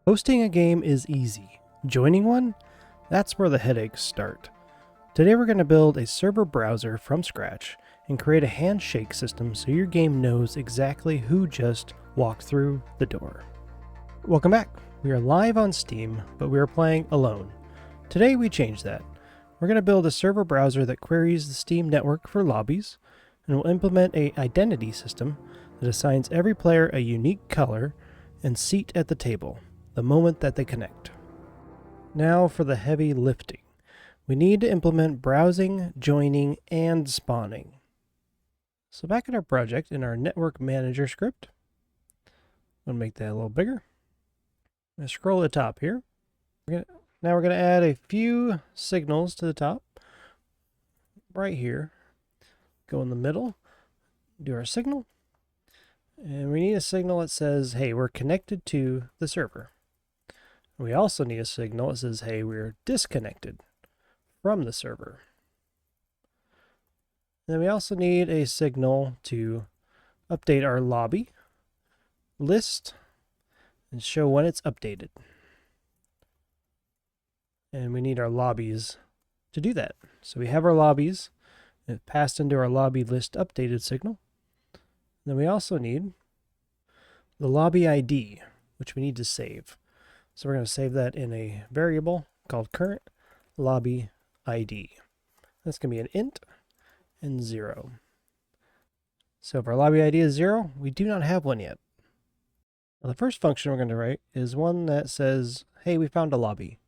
Hosting a game is easy. Joining one? That's where the headaches start. Today we're going to build a server browser from scratch and create a handshake system so your game knows exactly who just walked through the door. Welcome back. We are live on Steam, but we are playing alone. Today we changed that. We're going to build a server browser that queries the Steam network for lobbies, and we'll implement an identity system that assigns every player a unique color and seat at the table the moment that they connect. Now for the heavy lifting. We need to implement browsing, joining, and spawning. So back in our project, in our network manager script, I'm going to make that a little bigger. I'm going to scroll to the top here. Now we're going to add a few signals to the top. Right here. Go in the middle. Do our signal. And we need a signal that says, hey, we're connected to the server. We also need a signal that says, hey, we're disconnected from the server. Then we also need a signal to update our lobby list and show when it's updated. And we need our lobbies to do that. So we have our lobbies and it passed into our lobby list updated signal. Then we also need the lobby ID, which we need to save. So we're going to save that in a variable called current lobby ID. That's going to be an int and 0. So if our lobby ID is 0, we do not have one yet. Now the first function we're going to write is one that says, hey, we found a lobby.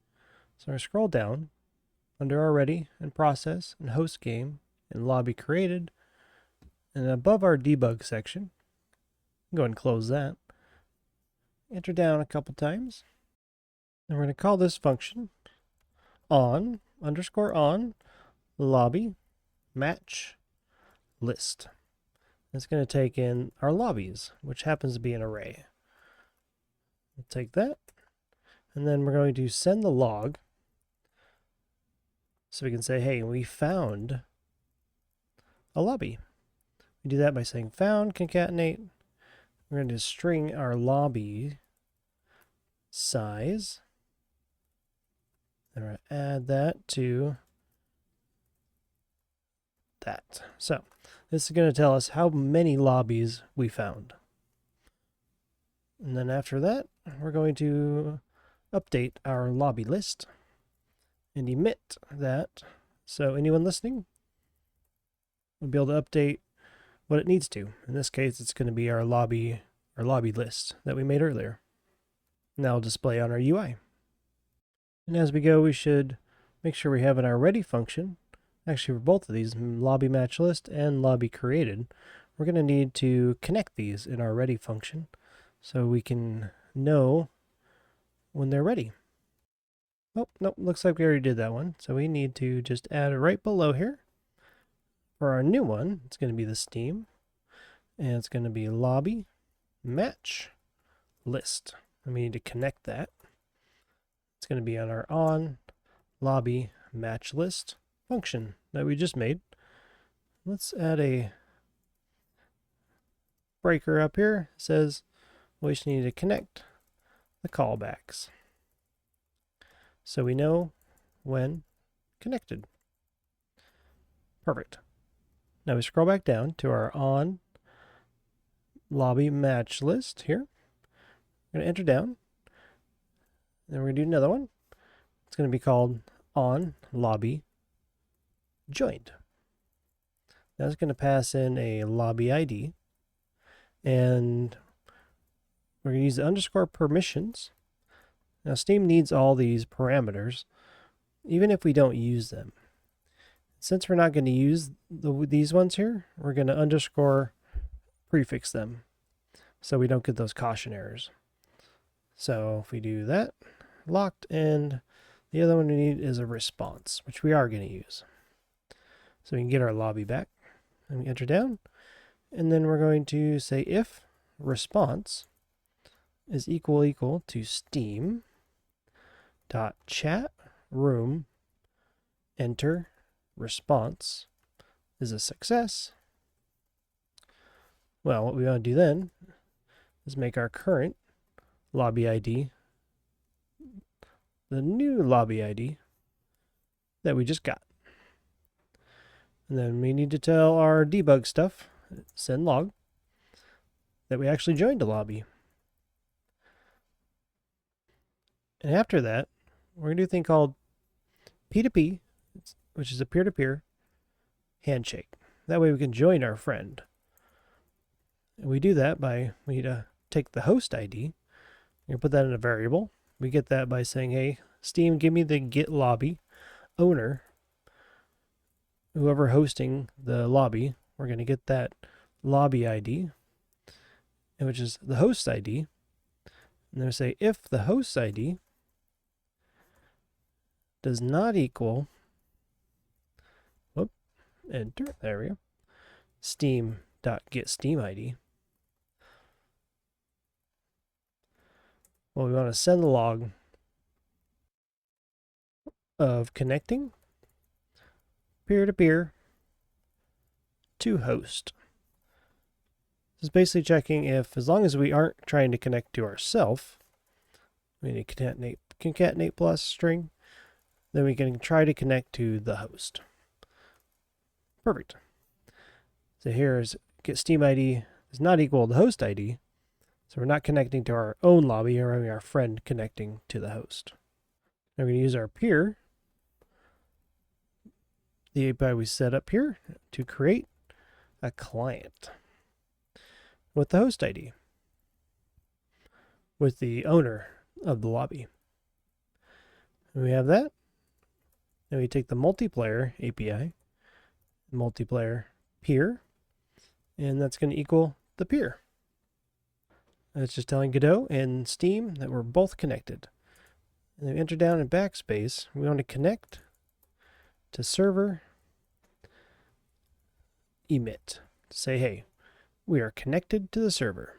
So we're going to scroll down under already and process and host game and lobby created. And above our debug section, go ahead and close that. Enter down a couple times. And we're going to call this function on lobby match list. It's going to take in our lobbies, which happens to be an array. We'll take that, and then we're going to send the log so we can say, hey, we found a lobby. We do that by saying found concatenate. We're going to string our lobby size. And we're going to add that to that. So this is going to tell us how many lobbies we found. And then after that, we're going to update our lobby list and emit that. So anyone listening will be able to update what it needs to. In this case, it's going to be our lobby list that we made earlier. Now it'll display on our UI. And as we go, we should make sure we have in our ready function, actually for both of these, lobby match list and lobby created, we're going to need to connect these in our ready function so we can know when they're ready. Oh, nope, looks like we already did that one. So we need to just add it right below here. For our new one, it's going to be the Steam, and it's going to be lobby match list. And we need to connect that. It's going to be on our on lobby match list function that we just made. Let's add a breaker up here. It says we just need to connect the callbacks so we know when connected. Perfect. Now we scroll back down to our on lobby match list here. We're going to enter down. Then we're going to do another one. It's going to be called on lobby joined. That's going to pass in a lobby ID. And we're going to use the underscore permissions. Now Steam needs all these parameters, even if we don't use them. Since we're not going to use these ones here, we're going to underscore prefix them so we don't get those caution errors. So if we do that, locked, and the other one we need is a response, which we are going to use. So we can get our lobby back, and we enter down, and then we're going to say if response is equal to Steam dot chat room enter response is a success. Well, what we want to do then is make our current lobby ID the new lobby ID that we just got. And then we need to tell our debug stuff, send log, that we actually joined a lobby. And after that, we're going to do a thing called P2P, which is a peer-to-peer handshake. That way we can join our friend. And we do that by, we need to take the host ID, you put that in a variable. We get that by saying, hey, Steam, give me the get lobby owner, whoever hosting the lobby. We're going to get that lobby ID, which is the host ID. And then we say if the host ID does not equal, enter, there we go, steam.getSteamID. Well, we want to send the log of connecting peer-to-peer to host. This is basically checking if, as long as we aren't trying to connect to ourselves, we need concatenate plus string, then we can try to connect to the host. Perfect. So here is get Steam ID is not equal to host ID, so we're not connecting to our own lobby, or having our friend connecting to the host. Now we're going to use our peer, the API we set up here, to create a client with the host ID, with the owner of the lobby. And we have that. Then we take the multiplayer API, multiplayer peer, and that's going to equal the peer. That's just telling Godot and Steam that we're both connected. And then we enter down in backspace. We want to connect to server emit. Say, hey, we are connected to the server.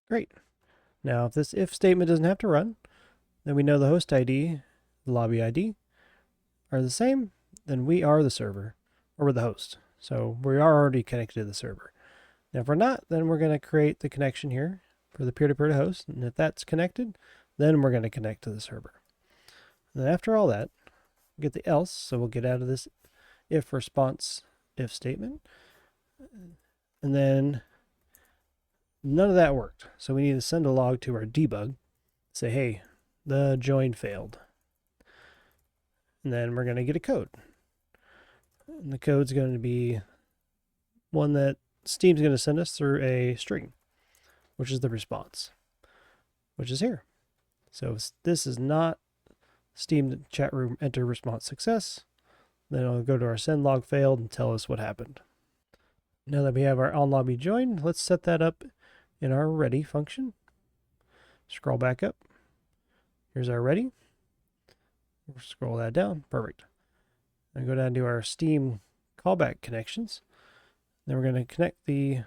Great. Now, if this if statement doesn't have to run, then we know the host ID, the lobby ID are the same, then we are the server, or we're the host. So we are already connected to the server. Now, if we're not, then we're going to create the connection here for the peer-to-peer to host. And if that's connected, then we're going to connect to the server. And then after all that, get the else. So we'll get out of this if response if statement. And then none of that worked. So we need to send a log to our debug. Say, hey, the join failed. And then we're going to get a code. And the code's going to be one that Steam's going to send us through a string, which is the response, which is here. So if this is not Steam chat room enter response success, then I'll go to our send log failed and tell us what happened. Now that we have our on lobby join, let's set that up in our ready function. Scroll back up. Here's our ready. We'll scroll that down. Perfect. And go down to our Steam callback connections. Then we're going to connect the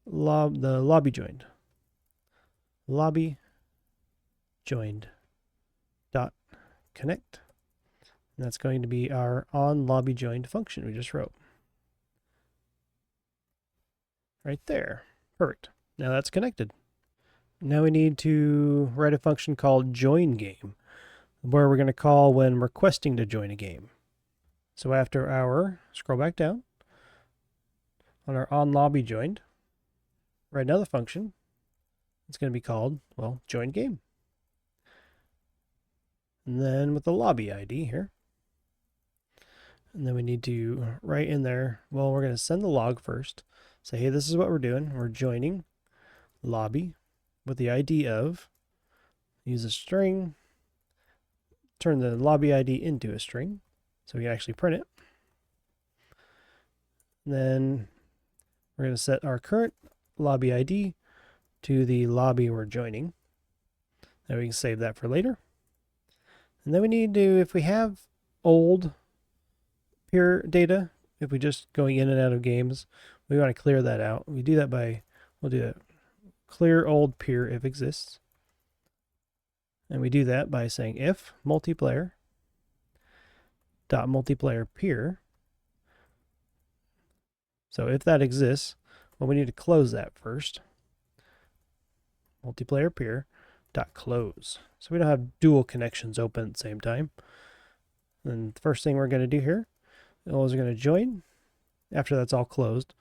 lobby joined. Lobby joined dot connect. And that's going to be our on lobby joined function we just wrote. Right there. Perfect. Now that's connected. Now we need to write a function called join game, where we're going to call when requesting to join a game. So after our, scroll back down, on our on lobby joined, write another function. It's going to be called, well, join game. And then with the lobby ID here. And then we need to write in there, well, we're going to send the log first. Say, hey, this is what we're doing. We're joining lobby with the ID of, use a string, turn the lobby ID into a string so we can actually print it. And then we're going to set our current lobby ID to the lobby we're joining. Then we can save that for later. And then we need to, if we have old peer data, if we're just going in and out of games, we want to clear that out. We do that by, we'll do that, clear old peer if exists. And we do that by saying if multiplayer dot multiplayer peer. So if that exists, well, we need to close that first. Multiplayer peer. dot close. So we don't have dual connections open at the same time. And the first thing we're going to do here is we're going to join. After that's all closed,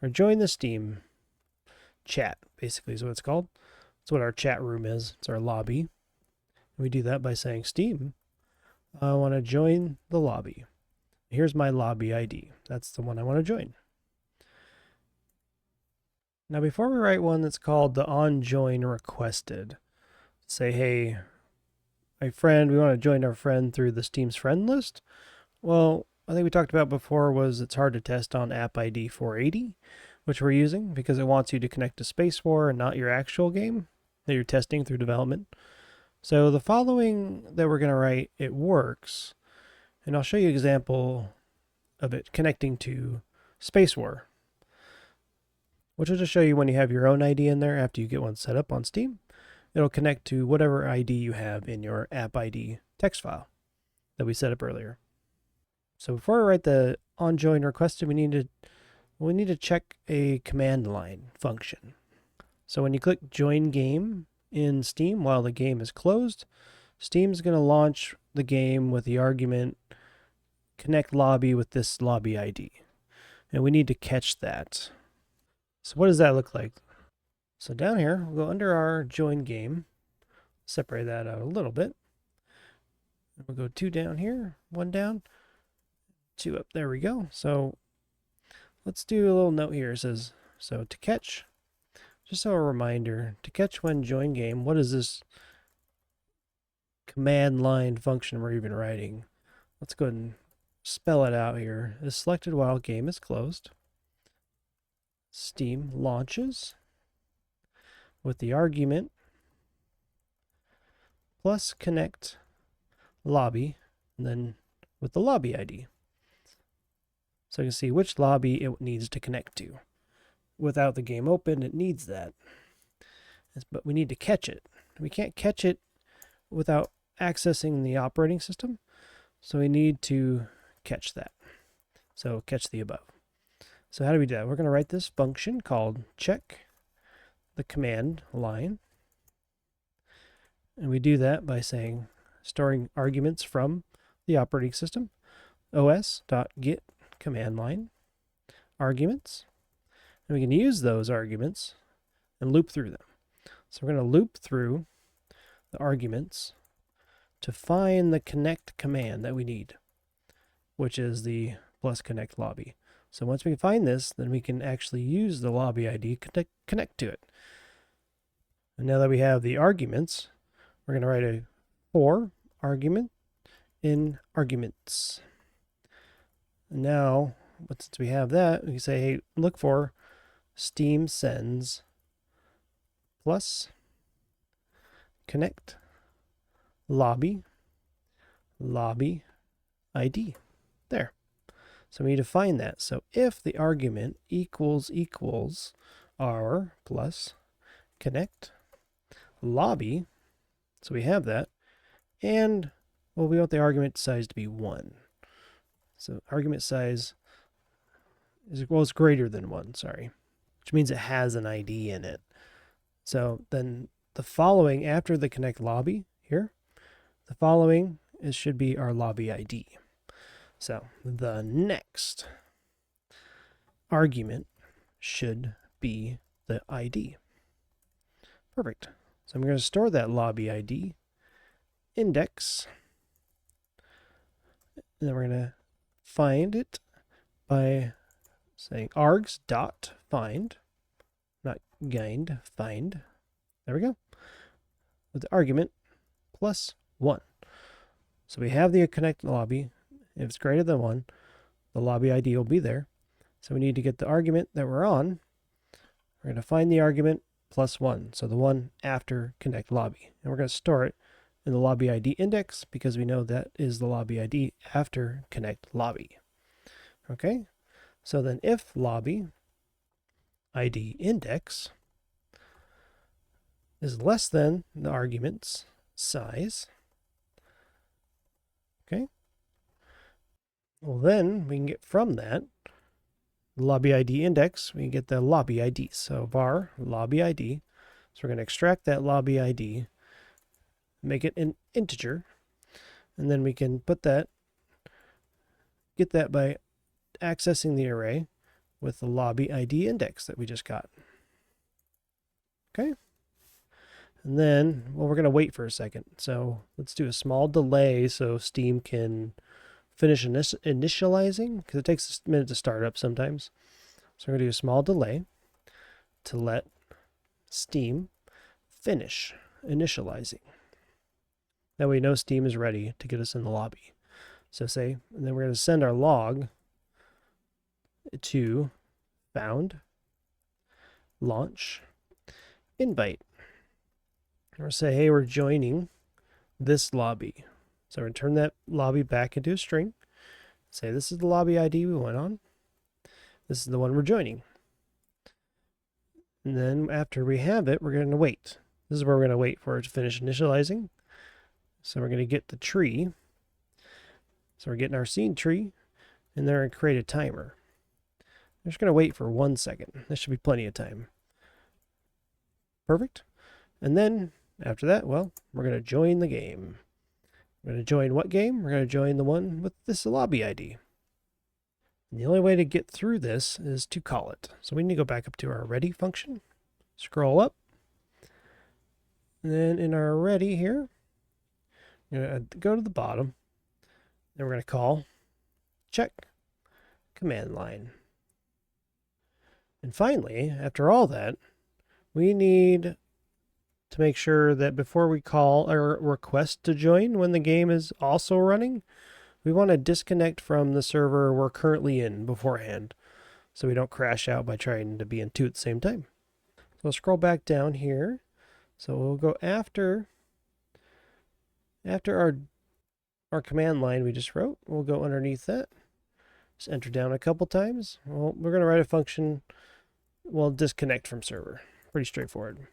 we're join the Steam chat, basically is what it's called. It's what our chat room is. It's our lobby. And we do that by saying Steam, I want to join the lobby. Here's my lobby ID. That's the one I want to join. Now before we write one that's called the onJoin requested, say, hey, my friend, we want to join our friend through the Steam's friend list. Well, I think we talked about before was it's hard to test on app ID 480, which we're using because it wants you to connect to Space War and not your actual game that you're testing through development. So the following that we're going to write, it works. And I'll show you an example of it connecting to Space War, which will just show you when you have your own ID in there after you get one set up on Steam. It'll connect to whatever ID you have in your app ID text file that we set up earlier. So before we write the onJoin requested, we need to check a command line function. So when you click join game in Steam while the game is closed, Steam's going to launch the game with the argument connect lobby with this lobby ID. And we need to catch that. So what does that look like? So down here, we'll go under our join game, separate that out a little bit. We'll go 2 down here, 1 down, 2 up. There we go. So let's do a little note here. It says, so to catch, just so a reminder, to catch when join game, what is this command line function we're even writing? Let's go ahead and spell it out here. Is selected while game is closed. Steam launches with the argument plus connect lobby, and then with the lobby ID. So you can see which lobby it needs to connect to. Without the game open, it needs that. But we need to catch it. We can't catch it without accessing the operating system. So we need to catch that. So catch the above. So how do we do that? We're going to write this function called check the command line. And we do that by saying storing arguments from the operating system. os.get command line arguments. And we can use those arguments and loop through them. So we're going to loop through the arguments to find the connect command that we need, which is the plus connect lobby. So once we find this, then we can actually use the lobby ID to connect to it. And now that we have the arguments, we're going to write a for argument in arguments. And now, since we have that, we can say, hey, look for Steam sends plus connect lobby ID. There. So we need to find that. So if the argument equals our plus connect lobby, so we have that, and well, we want the argument size to be 1. So argument size is greater than 1, sorry, which means it has an ID in it. So then the following after the connect lobby here, the following should be our lobby ID. So the next argument should be the ID. Perfect. So I'm going to store that lobby ID index, and then we're going to find it by saying args.find, not gind, find. There we go. With the argument plus 1. So we have the connect lobby. If it's greater than 1, the lobby ID will be there. So we need to get the argument that we're on. We're going to find the argument plus 1, so the one after connect lobby. And we're going to store it in the lobby ID index because we know that is the lobby ID after connect lobby. Okay, so then if lobby ID index is less than the argument's size, okay, well then we can get from that lobby ID index, we can get the lobby ID. So var lobby ID. So we're going to extract that lobby ID make it an integer, and then we can get that by accessing the array with the lobby ID index that we just got. Okay. And then, well, we're going to wait for a second. So let's do a small delay so Steam can finish initializing, because it takes a minute to start up sometimes. So we're going to do a small delay to let Steam finish initializing. That way we know Steam is ready to get us in the lobby. So and then we're going to send our log to found launch invite. Or say, hey, we're joining this lobby. So we're going to turn that lobby back into a string. Say this is the lobby ID we went on. This is the one we're joining. And then after we have it, we're going to wait. This is where we're going to wait for it to finish initializing. So we're going to get the tree. So we're getting our scene tree, and then we're going to create a timer. I'm just going to wait for 1 second. This should be plenty of time. Perfect. And then after that, well, we're going to join the game. We're going to join what game? We're going to join the one with this lobby ID. And the only way to get through this is to call it. So we need to go back up to our ready function, scroll up, and then in our ready here, we're going to go to the bottom, then we're going to call check command line. And finally, after all that, we need to make sure that before we call our request to join when the game is also running, we want to disconnect from the server we're currently in beforehand, so we don't crash out by trying to be in two at the same time. So we'll scroll back down here. So we'll go after our command line we just wrote. We'll go underneath that. Just enter down a couple times. Well, we're going to write a function, well, disconnect from server. Pretty straightforward.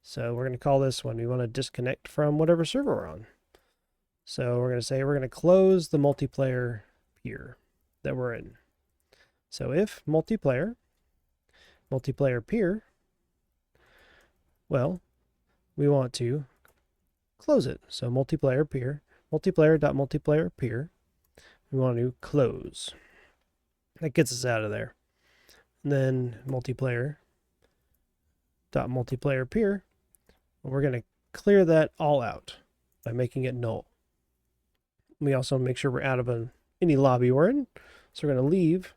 So we're going to call this one, we want to disconnect from whatever server we're on. So we're going to say we're going to close the multiplayer peer that we're in. So if multiplayer peer, well, we want to close it. So multiplayer peer, multiplayer.multiplayer peer, we want to close. That gets us out of there. And then multiplayer peer, we're going to clear that all out by making it null. We also make sure we're out of any lobby we're in. So we're going to leave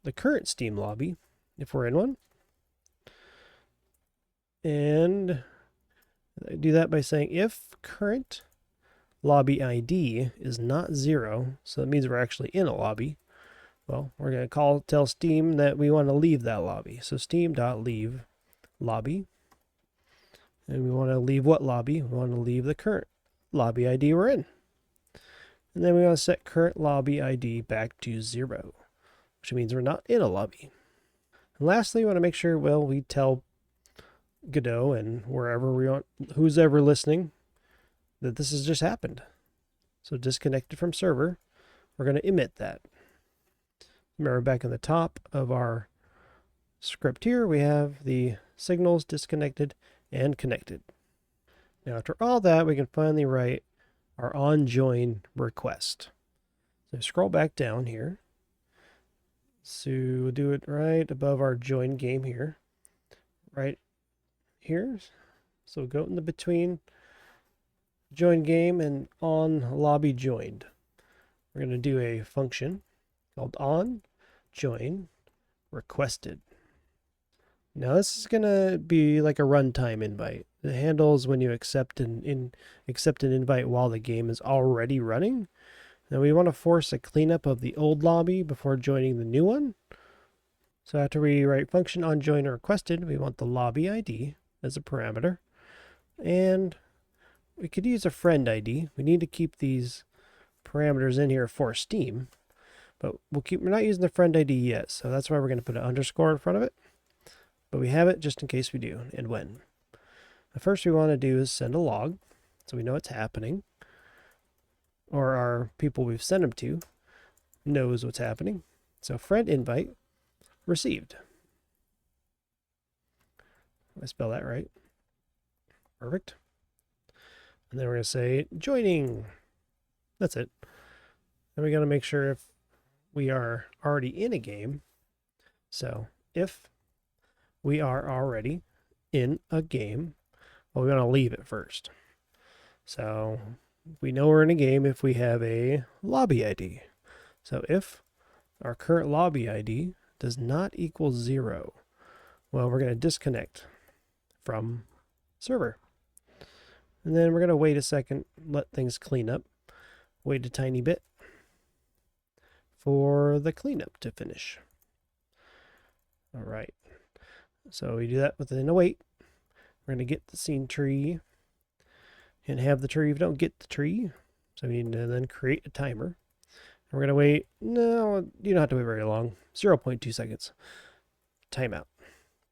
the current Steam lobby if we're in one. And I do that by saying if current lobby ID is not 0, so that means we're actually in a lobby, well, we're going to tell Steam that we want to leave that lobby. So steam.leave lobby. And we want to leave what lobby? We want to leave the current lobby ID we're in. And then we want to set current lobby ID back to 0, which means we're not in a lobby. And lastly, we want to make sure, well, we tell Godot and wherever we want, who's ever listening, that this has just happened. So disconnected from server, we're going to emit that. Remember, back in the top of our script here, we have the signals disconnected and connected. Now, after all that, we can finally write our onJoin request. So scroll back down here. So we'll do it right above our join game here. Right here. So go in the between join game and on lobby joined. We're going to do a function called onJoin requested. Now this is going to be like a runtime invite. It handles when you accept an invite while the game is already running. Now we want to force a cleanup of the old lobby before joining the new one. So after we write function onJoin requested, we want the lobby ID as a parameter. And we could use a friend ID. We need to keep these parameters in here for Steam, but we're not using the friend ID yet, so that's why we're going to put an underscore in front of it. But we have it just in case we do, and when. The first we want to do is send a log, so we know it's happening, or our people we've sent them to knows what's happening. So friend invite received. I spell that right. Perfect. And then we're going to say joining. That's it. And we got to make sure if we are already in a game. So if we are already in a game, well, we're going to leave it first. So we know we're in a game if we have a lobby ID. So if our current lobby ID does not equal 0, well, we're going to disconnect from server. And then we're going to wait a second, let things clean up. Wait a tiny bit for the cleanup to finish. All right. So we do that within a wait. We're going to get the scene tree and have the tree if we don't get the tree. So we need to then create a timer. And we're going to wait. No, you don't have to wait very long. 0.2 seconds. Timeout.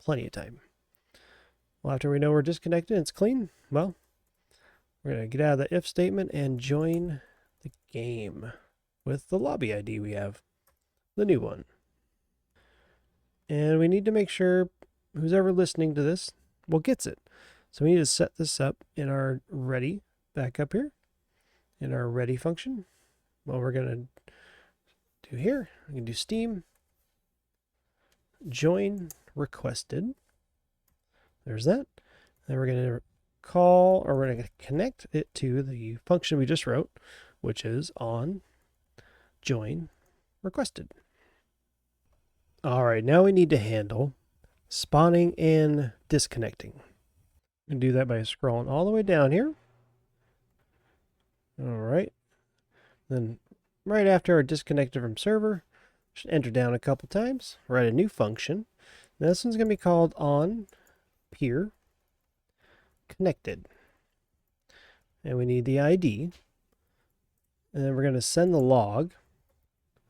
Plenty of time. Well, after we know we're disconnected and it's clean, well, we're going to get out of the if statement and join the game with the lobby ID we have, the new one. And we need to make sure who's ever listening to this, well, gets it. So we need to set this up in our ready back up here, in our ready function. What we're going to do here, we can do Steam, join requested. There's that. Then we're going to call, or we're going to connect it to the function we just wrote, which is on join requested. All right, now we need to handle spawning and disconnecting. We can do that by scrolling all the way down here. All right. Then right after our disconnected from server, should enter down a couple times, write a new function. Now this one's going to be called on peer connected. And we need the ID. And then we're going to send the log,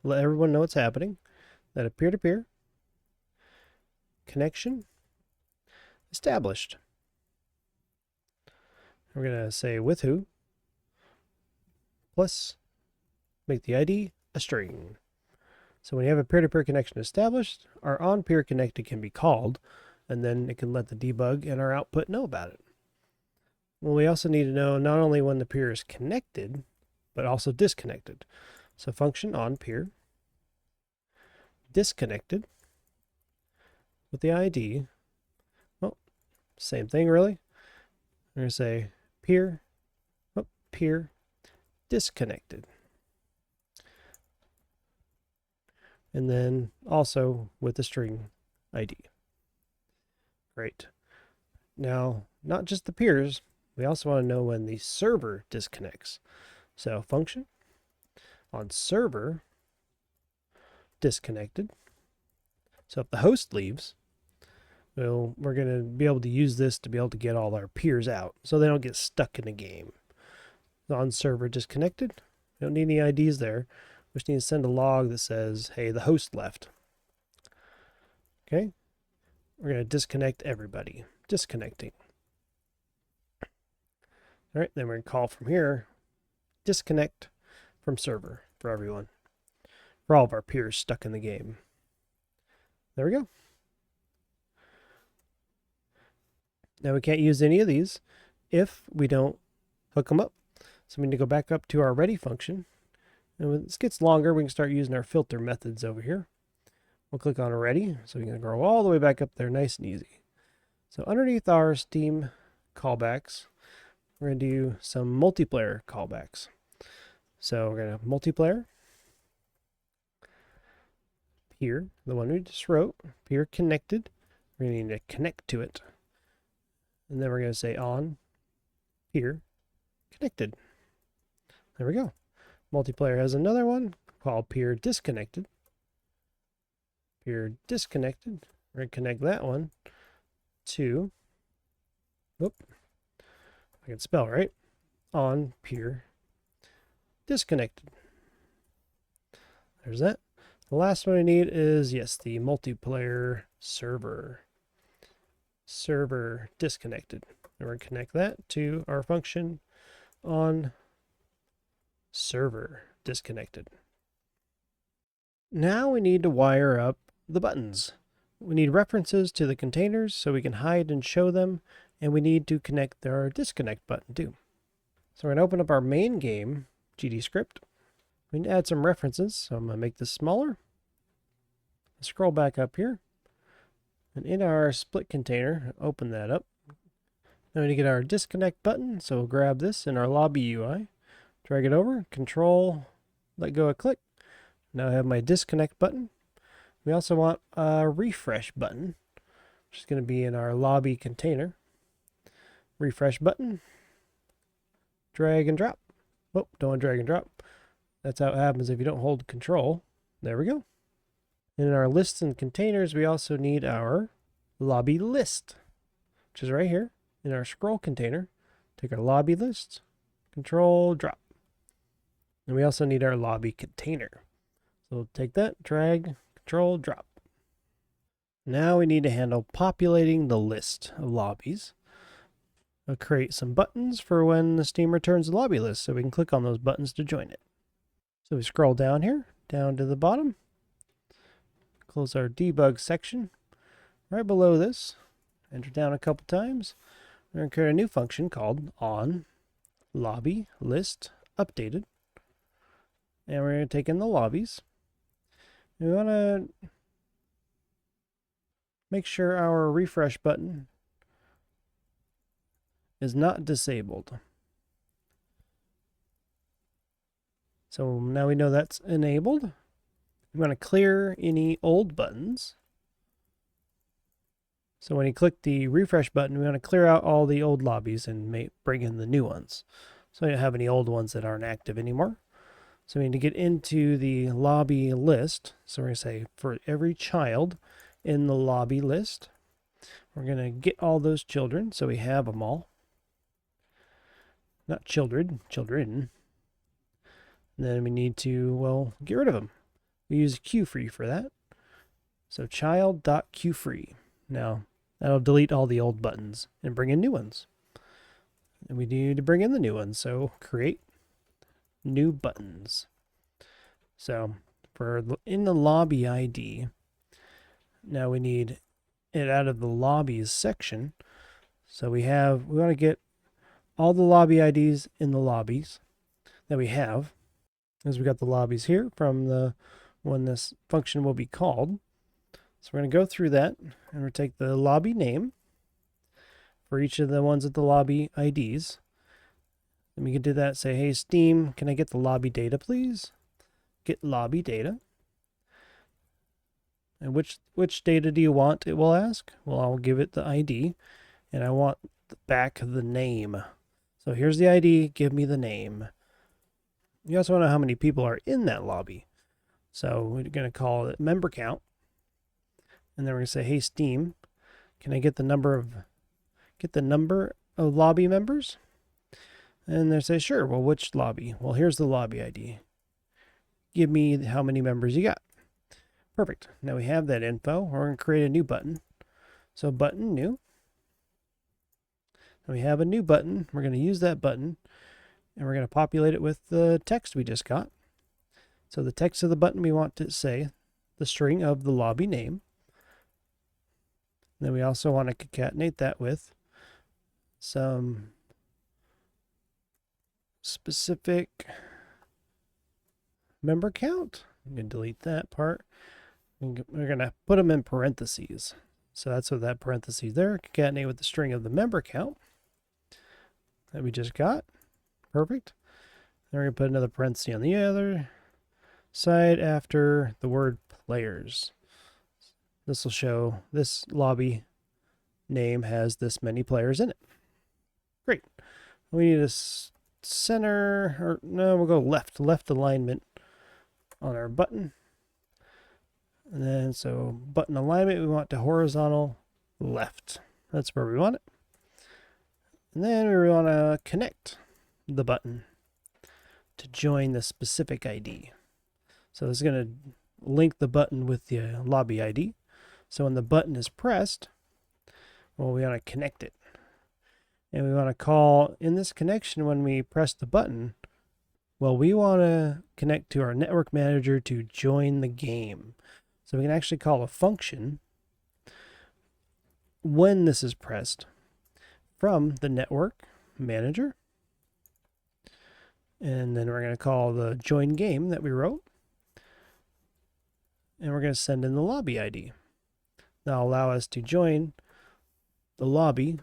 let everyone know what's happening, that a peer-to-peer connection established. We're going to say with who, plus make the ID a string. So when you have a peer-to-peer connection established, our on-peer connected can be called, and then it can let the debug and our output know about it. Well, we also need to know not only when the peer is connected, but also disconnected. So function on peer disconnected with the ID. Well, same thing really. We're going to say peer disconnected. And then also with the string ID. Great. Now, not just the peers, we also want to know when the server disconnects. So function on server disconnected. So if the host leaves, well, we're going to be able to use this to be able to get all our peers out so they don't get stuck in a game. On server disconnected, we don't need any IDs there. We just need to send a log that says, hey, the host left. Okay. We're going to disconnect everybody. Disconnecting. All right, then we're going to call from here, disconnect from server for everyone, for all of our peers stuck in the game. There we go. Now we can't use any of these if we don't hook them up. So we need to go back up to our ready function. And when this gets longer, we can start using our filter methods over here. We'll click on ready, so we can go all the way back up there nice and easy. So underneath our Steam callbacks, we're going to do some multiplayer callbacks. So we're going to multiplayer, peer, the one we just wrote, peer connected. We're going to need to connect to it. And then we're going to say on peer connected. There we go. Multiplayer has another one called peer disconnected. Peer disconnected. We're going to connect that one to, whoop, I can spell right, on peer disconnected. There's that. The last one I need is, yes, the multiplayer server. Server disconnected. And we're going to connect that to our function on server disconnected. Now we need to wire up the buttons. We need references to the containers so we can hide and show them, and we need to connect our disconnect button too. So we're going to open up our main game, GD script. We need to add some references, so I'm going to make this smaller. Scroll back up here. And in our split container, open that up. Now we need to get our disconnect button, so we'll grab this in our lobby UI. Drag it over, control, let go a click. Now I have my disconnect button. We also want a refresh button, which is going to be in our lobby container. Refresh button, drag and drop. Oh, don't want to drag and drop. That's how it happens if you don't hold control. There we go. In our lists and containers, we also need our lobby list, which is right here in our scroll container. Take our lobby list, control, drop. And we also need our lobby container. So we'll take that, drag, control, drop. Now we need to handle populating the list of lobbies. I'll create some buttons for when the Steam returns the lobby list, so we can click on those buttons to join it. So we scroll down here, down to the bottom. Close our debug section. Right below this, enter down a couple times. We're going to create a new function called on lobby list updated. And we're going to take in the lobbies. And we want to make sure our refresh button is not disabled. So now we know that's enabled. We want to clear any old buttons. So when you click the refresh button, we want to clear out all the old lobbies and bring in the new ones. So we don't have any old ones that aren't active anymore. So we need to get into the lobby list. So we're going to say for every child in the lobby list, we're going to get all those children. So we have them all. Not children, children. And then we need to, well, get rid of them. We use queueFree for that. So child.queueFree. Now, that'll delete all the old buttons and bring in new ones. And we need to bring in the new ones. So create new buttons. So in the lobby ID, now we need it out of the lobbies section. So we want to get all the lobby IDs in the lobbies that we have. As we got the lobbies here from the when this function will be called. So we're going to go through that and we'll take the lobby name for each of the ones at the lobby IDs. And we can do that, say, hey, Steam, can I get the lobby data, please? Get lobby data. And which data do you want, it will ask? Well, I'll give it the ID, and I want back the name. So here's the ID, give me the name. You also want to know how many people are in that lobby. So we're going to call it member count. And then we're going to say, hey, Steam, can I get the number of lobby members? And they say, sure. Well, which lobby? Well, here's the lobby ID. Give me how many members you got. Perfect. Now we have that info. We're going to create a new button. So button new. And we have a new button. We're going to use that button. And we're going to populate it with the text we just got. So the text of the button, we want to say the string of the lobby name. Then we also want to concatenate that with some specific member count. I'm going to delete that part. We're going to put them in parentheses. So that's what that parentheses there. Concatenate with the string of the member count that we just got. Perfect. Then we're going to put another parenthesis on the other side after the word players. This will show this lobby name has this many players in it. Great. We need a center, or no, we'll go left alignment on our button. And then so button alignment, we want to horizontal left. That's where we want it. And then we want to connect the button to join the specific ID. So this is going to link the button with the lobby ID. So when the button is pressed, well, we want to connect it. And we want to call in this connection when we press the button, well, we want to connect to our network manager to join the game. So we can actually call a function when this is pressed from the network manager. And then we're going to call the join game that we wrote. And we're going to send in the lobby ID. That'll allow us to join the lobby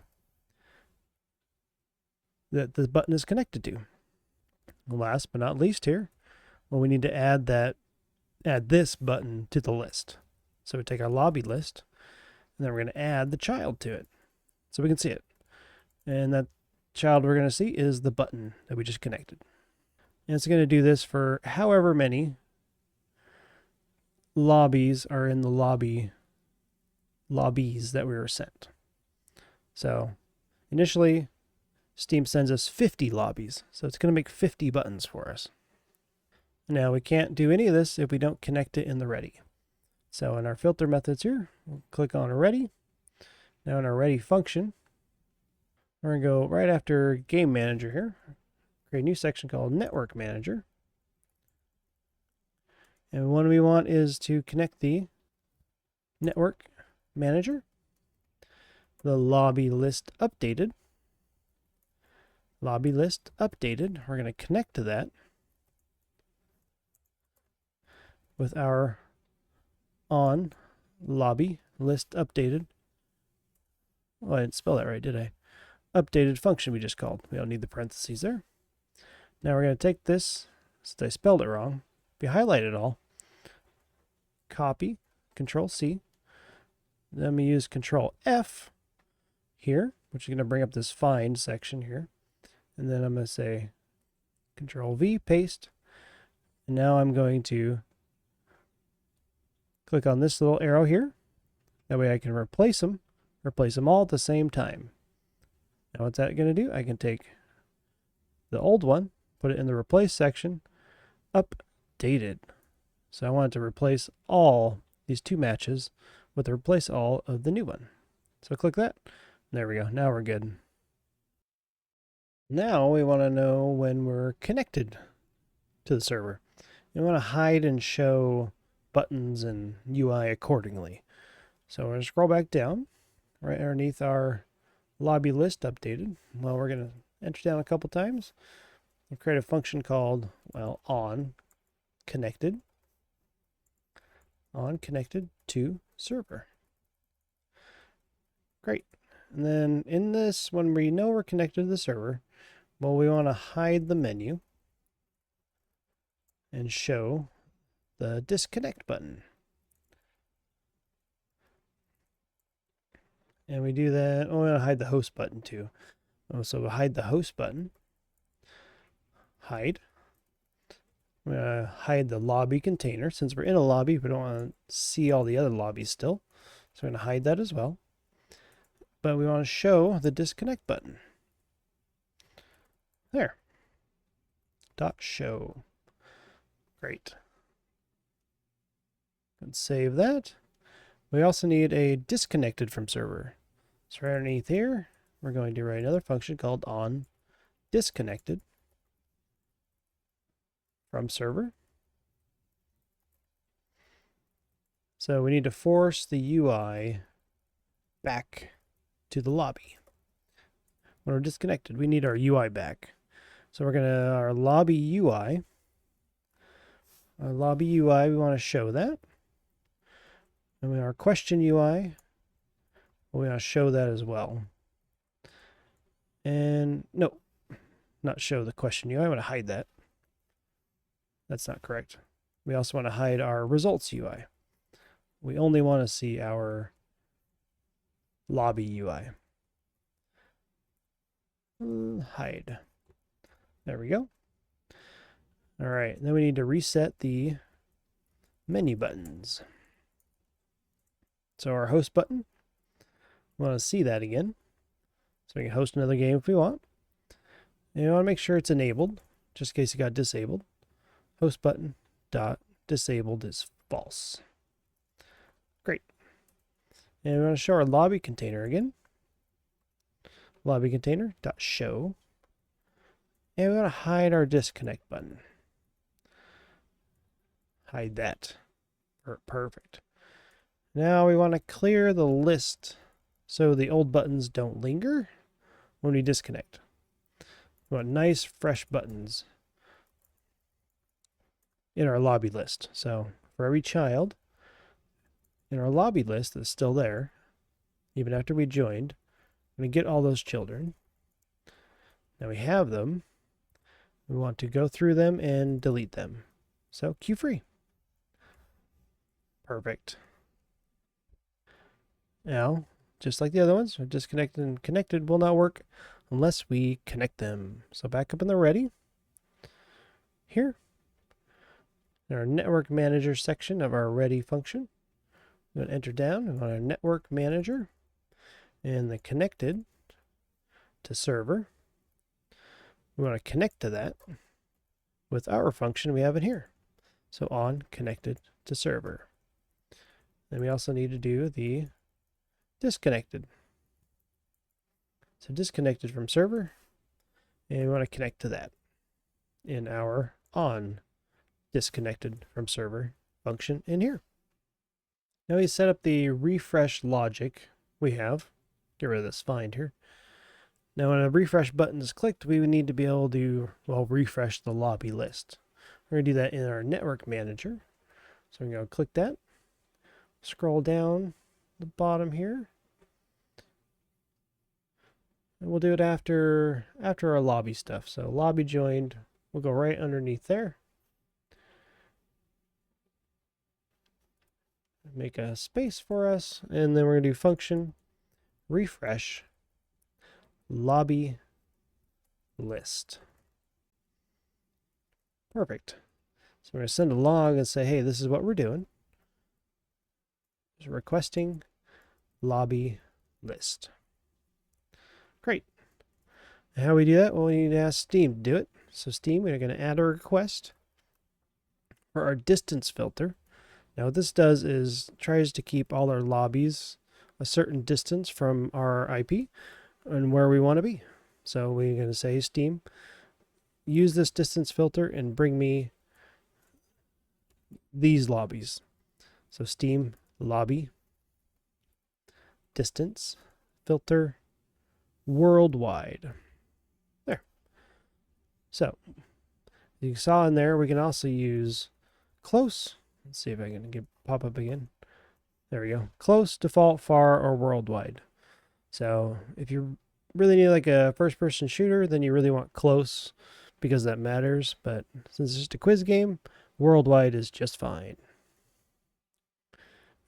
that the button is connected to. Last but not least here, well, we need to add this button to the list. So we take our lobby list, and then we're going to add the child to it so we can see it. And that child we're going to see is the button that we just connected. And it's going to do this for however many lobbies are in the lobbies that we were sent. So initially, Steam sends us 50 lobbies, so it's going to make 50 buttons for us. Now we can't do any of this if we don't connect it in the ready. So in our filter methods here, we'll click on ready. Now in our ready function, we're going to go right after game manager here, create a new section called network manager. And what we want is to connect the network manager, the lobby list updated. Lobby list updated. We're going to connect to that with our on lobby list updated. Oh, I didn't spell that right, did I? Updated function we just called. We don't need the parentheses there. Now we're going to take this, since I spelled it wrong, if you highlight it all, copy, Control C, then we use Control F here, which is going to bring up this find section here. And then I'm going to say Control V, paste. And now I'm going to click on this little arrow here. That way I can replace them all at the same time. Now what's that going to do? I can take the old one, put it in the replace section, updated. So I wanted to replace all these two matches with the replace all of the new one. So click that. There we go. Now we're good. Now we want to know when we're connected to the server. We want to hide and show buttons and UI accordingly. So we're going to scroll back down right underneath our lobby list updated. Well, we're going to enter down a couple times. We'll create a function called, well, on connected to server. Great. And then in this, when we know we're connected to the server, well, we want to hide the menu and show the disconnect button. And we do that. Oh, we want to hide the host button too. Oh, so we'll hide the host button. Hide. We're going to hide the lobby container. Since we're in a lobby, we don't want to see all the other lobbies still. So we're going to hide that as well. But we want to show the disconnect button. There. Dot show. Great. Let's save that. We also need a disconnected from server. So right underneath here, we're going to write another function called on disconnected from server. So we need to force the UI back to the lobby. When we're disconnected, we need our UI back. So we're going to, our lobby UI, we want to show that. And our question UI, we want to show that as well. And no, not show the question UI, I want to hide that. That's not correct. We also want to hide our results UI. We only want to see our lobby UI. Hide. There we go. All right, then we need to reset the menu buttons. So our host button, we want to see that again. So we can host another game if we want. And we want to make sure it's enabled, just in case it got disabled. Host button dot disabled is false. Great. And we want to show our lobby container again. Lobby container dot show. And we want to hide our disconnect button. Hide that. Perfect. Now we want to clear the list so the old buttons don't linger when we disconnect. We want nice fresh buttons. in our lobby list. So for every child in our lobby list that's still there, even after we joined, I'm going to get all those children. Now we have them. We want to go through them and delete them. So queue free. Perfect. Now, just like the other ones, disconnected and connected will not work unless we connect them. So back up in the ready. Here, in our network manager section of our ready function, we're going to enter down on our network manager and the connected to server. We want to connect to that with our function we have in here. So on connected to server. Then we also need to do the disconnected. So disconnected from server, and we want to connect to that in our on disconnected from server function in here. Now we set up the refresh logic we have. Get rid of this find here. Now when a refresh button is clicked, we would need to be able to, well, refresh the lobby list. We're going to do that in our network manager. So we're going to click that, scroll down the bottom here, and we'll do it after our lobby stuff. So lobby joined, we'll go right underneath there. Make a space for us, and then we're going to do function refresh lobby list. Perfect. So we're going to send a log and say, hey, this is what we're doing. Just requesting lobby list. Great. And how we do that? Well, we need to ask Steam to do it. So Steam, we're going to add a request for our distance filter. Now what this does is tries to keep all our lobbies a certain distance from our IP and where we want to be. So we're going to say, Steam, use this distance filter and bring me these lobbies. So Steam lobby distance filter worldwide. There. So you saw in there, we can also use close. Let's see if I can pop up again. There we go. Close, default, far, or worldwide. So if you really need like a first-person shooter, then you really want close because that matters. But since it's just a quiz game, worldwide is just fine.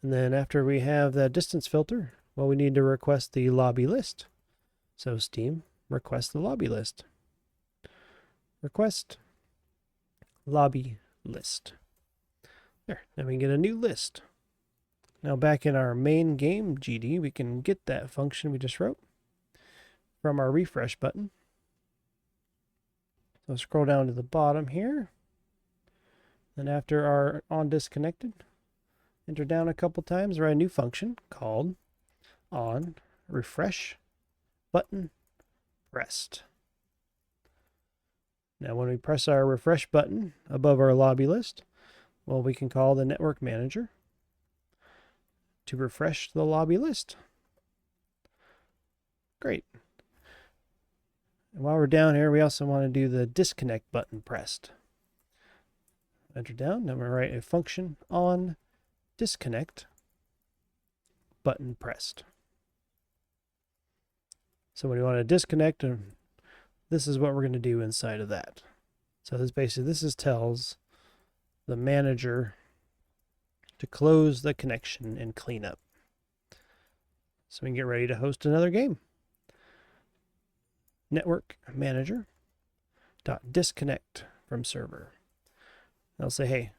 And then after we have that distance filter, well, we need to request the lobby list. So Steam, request the lobby list. Request lobby list. There, then we can get a new list. Now back in our main game, GD, we can get that function we just wrote from our refresh button. So scroll down to the bottom here. Then after our on disconnected, enter down a couple times, write a new function called on refresh button pressed. Now when we press our refresh button above our lobby list, well, we can call the network manager to refresh the lobby list. Great. And while we're down here, we also want to do the disconnect button pressed. Enter down, then we write a function on disconnect button pressed. So when you want to disconnect, this is what we're going to do inside of that. So this basically, tells the manager to close the connection and clean up. So we can get ready to host another game. Network manager dot disconnect from server. I'll say, hey,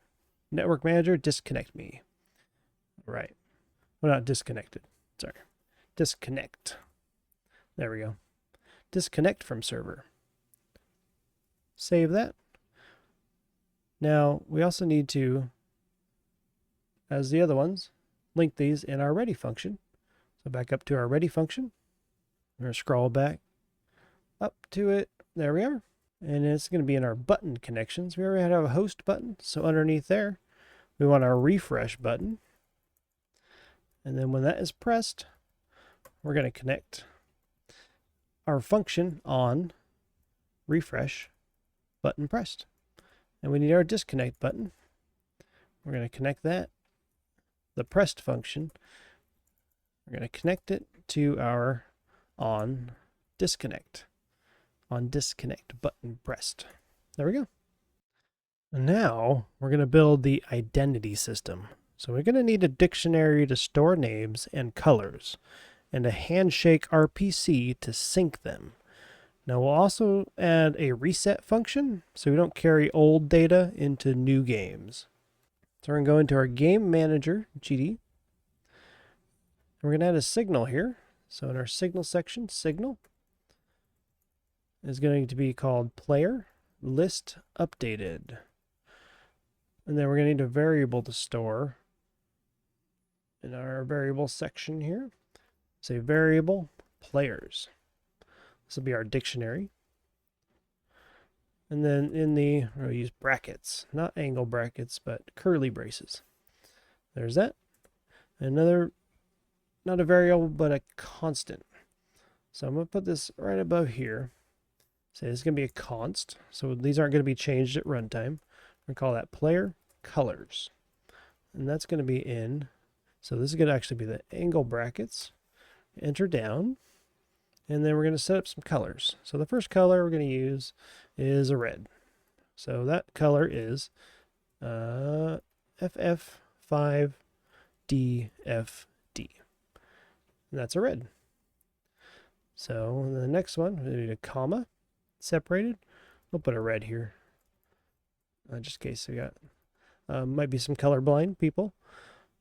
network manager, disconnect me. All right. Well, not disconnected. Sorry. Disconnect. There we go. Disconnect from server. Save that. Now, we also need to, as the other ones, link these in our ready function. So back up to our ready function. We're going to scroll back up to it. There we are. And it's going to be in our button connections. We already have a host button. So underneath there, we want our refresh button. And then when that is pressed, we're going to connect our function on refresh button pressed. And we need our disconnect button. We're going to connect that, the pressed function. We're going to connect it to our on disconnect button pressed. There we go. And now we're going to build the identity system. So we're going to need a dictionary to store names and colors, and a Handshake RPC to sync them. Now we'll also add a reset function so we don't carry old data into new games. So we're going to go into our game manager, GD, and we're going to add a signal here. So in our signal section, signal is going to be called player list updated. And then we're going to need a variable to store in our variable section here. Say variable players. This will be our dictionary. And then we'll use brackets, not angle brackets, but curly braces. There's that. Another, not a variable, but a constant. So I'm going to put this right above here. Say this is going to be a const. So these aren't going to be changed at runtime. We're going to call that player colors. And that's going to be in. So this is going to actually be the angle brackets. Enter down. And then we're going to set up some colors. So the first color we're going to use is a red. So that color is FF5DFD. And that's a red. So the next one, we need a comma separated. We'll put a red here. Just in case we got, might be some colorblind people.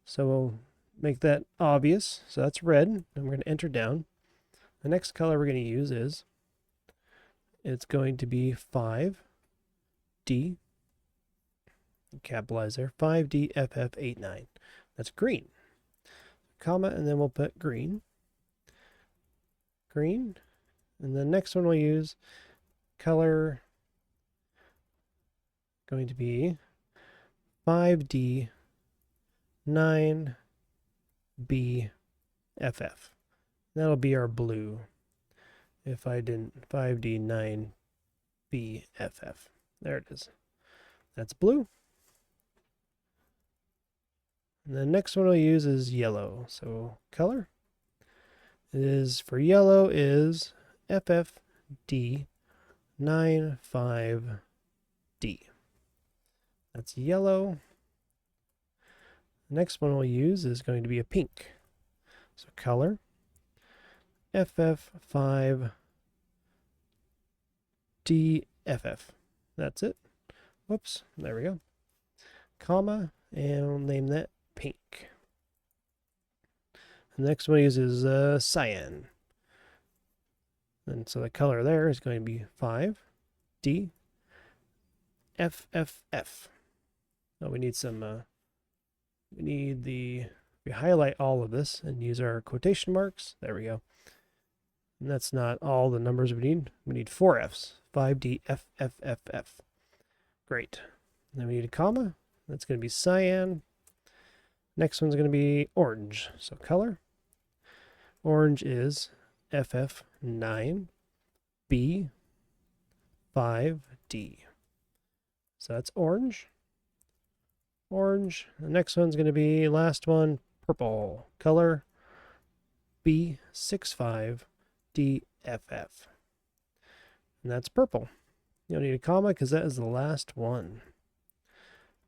So we'll make that obvious. So that's red. And we're going to enter down. The next color we're going to use is, it's going to be 5D, capitalize there, 5DFF89. That's green. Comma, and then we'll put green. Green. And the next one we'll use, color, going to be 5D9BFF. That'll be our blue. If I didn't, 5D9BFF. There it is. That's blue. And the next one we'll use is yellow. So color is for yellow is FFD95D. That's yellow. The next one we'll use is going to be a pink. So color FF5DFF. That's it. Whoops, there we go. Comma, and we'll name that pink. The next one uses cyan. And so the color there is going to be 5DFFF. Now we need some, we highlight all of this and use our quotation marks. There we go. And that's not all the numbers we need. We need 4 Fs. 5DFFFF. Great. Then we need a comma. That's going to be cyan. Next one's going to be orange. So color. Orange is FF9B5D. So that's orange. Orange. The next one's going to be, last one, purple. Color B65DFF. And that's purple. You don't need a comma because that is the last one.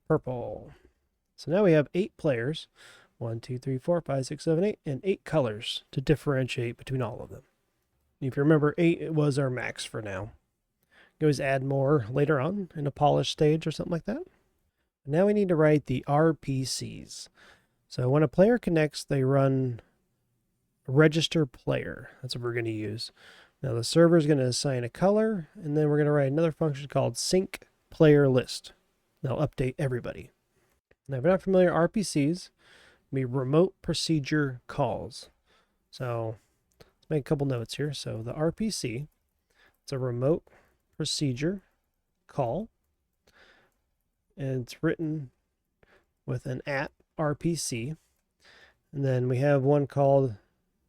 Purple. So now we have 8 players. 1, 2, 3, 4, 5, 6, 7, 8, and 8 colors to differentiate between all of them. If you remember, 8 was our max for now. You can always add more later on in a polished stage or something like that. Now we need to write the RPCs. So when a player connects, they run register player. That's what we're going to use. Now the server is going to assign a color, and then we're going to write another function called sync player list. That'll update everybody. Now if you're not familiar, RPCs be remote procedure calls. So let's make a couple notes here. So the RPC, it's a remote procedure call, and it's written with an @RPC. And then we have one called,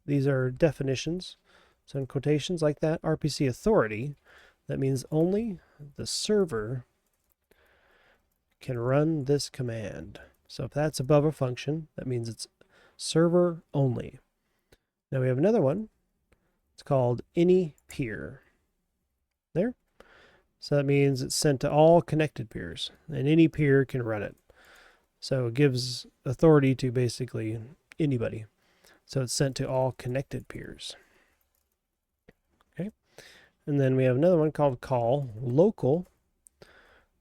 these are definitions. So in quotations like that, RPC authority, that means only the server can run this command. So if that's above a function, that means it's server only. Now we have another one. It's called any peer. There. So that means it's sent to all connected peers, and any peer can run it. So it gives authority to basically anybody. So it's sent to all connected peers. Okay. And then we have another one called call local,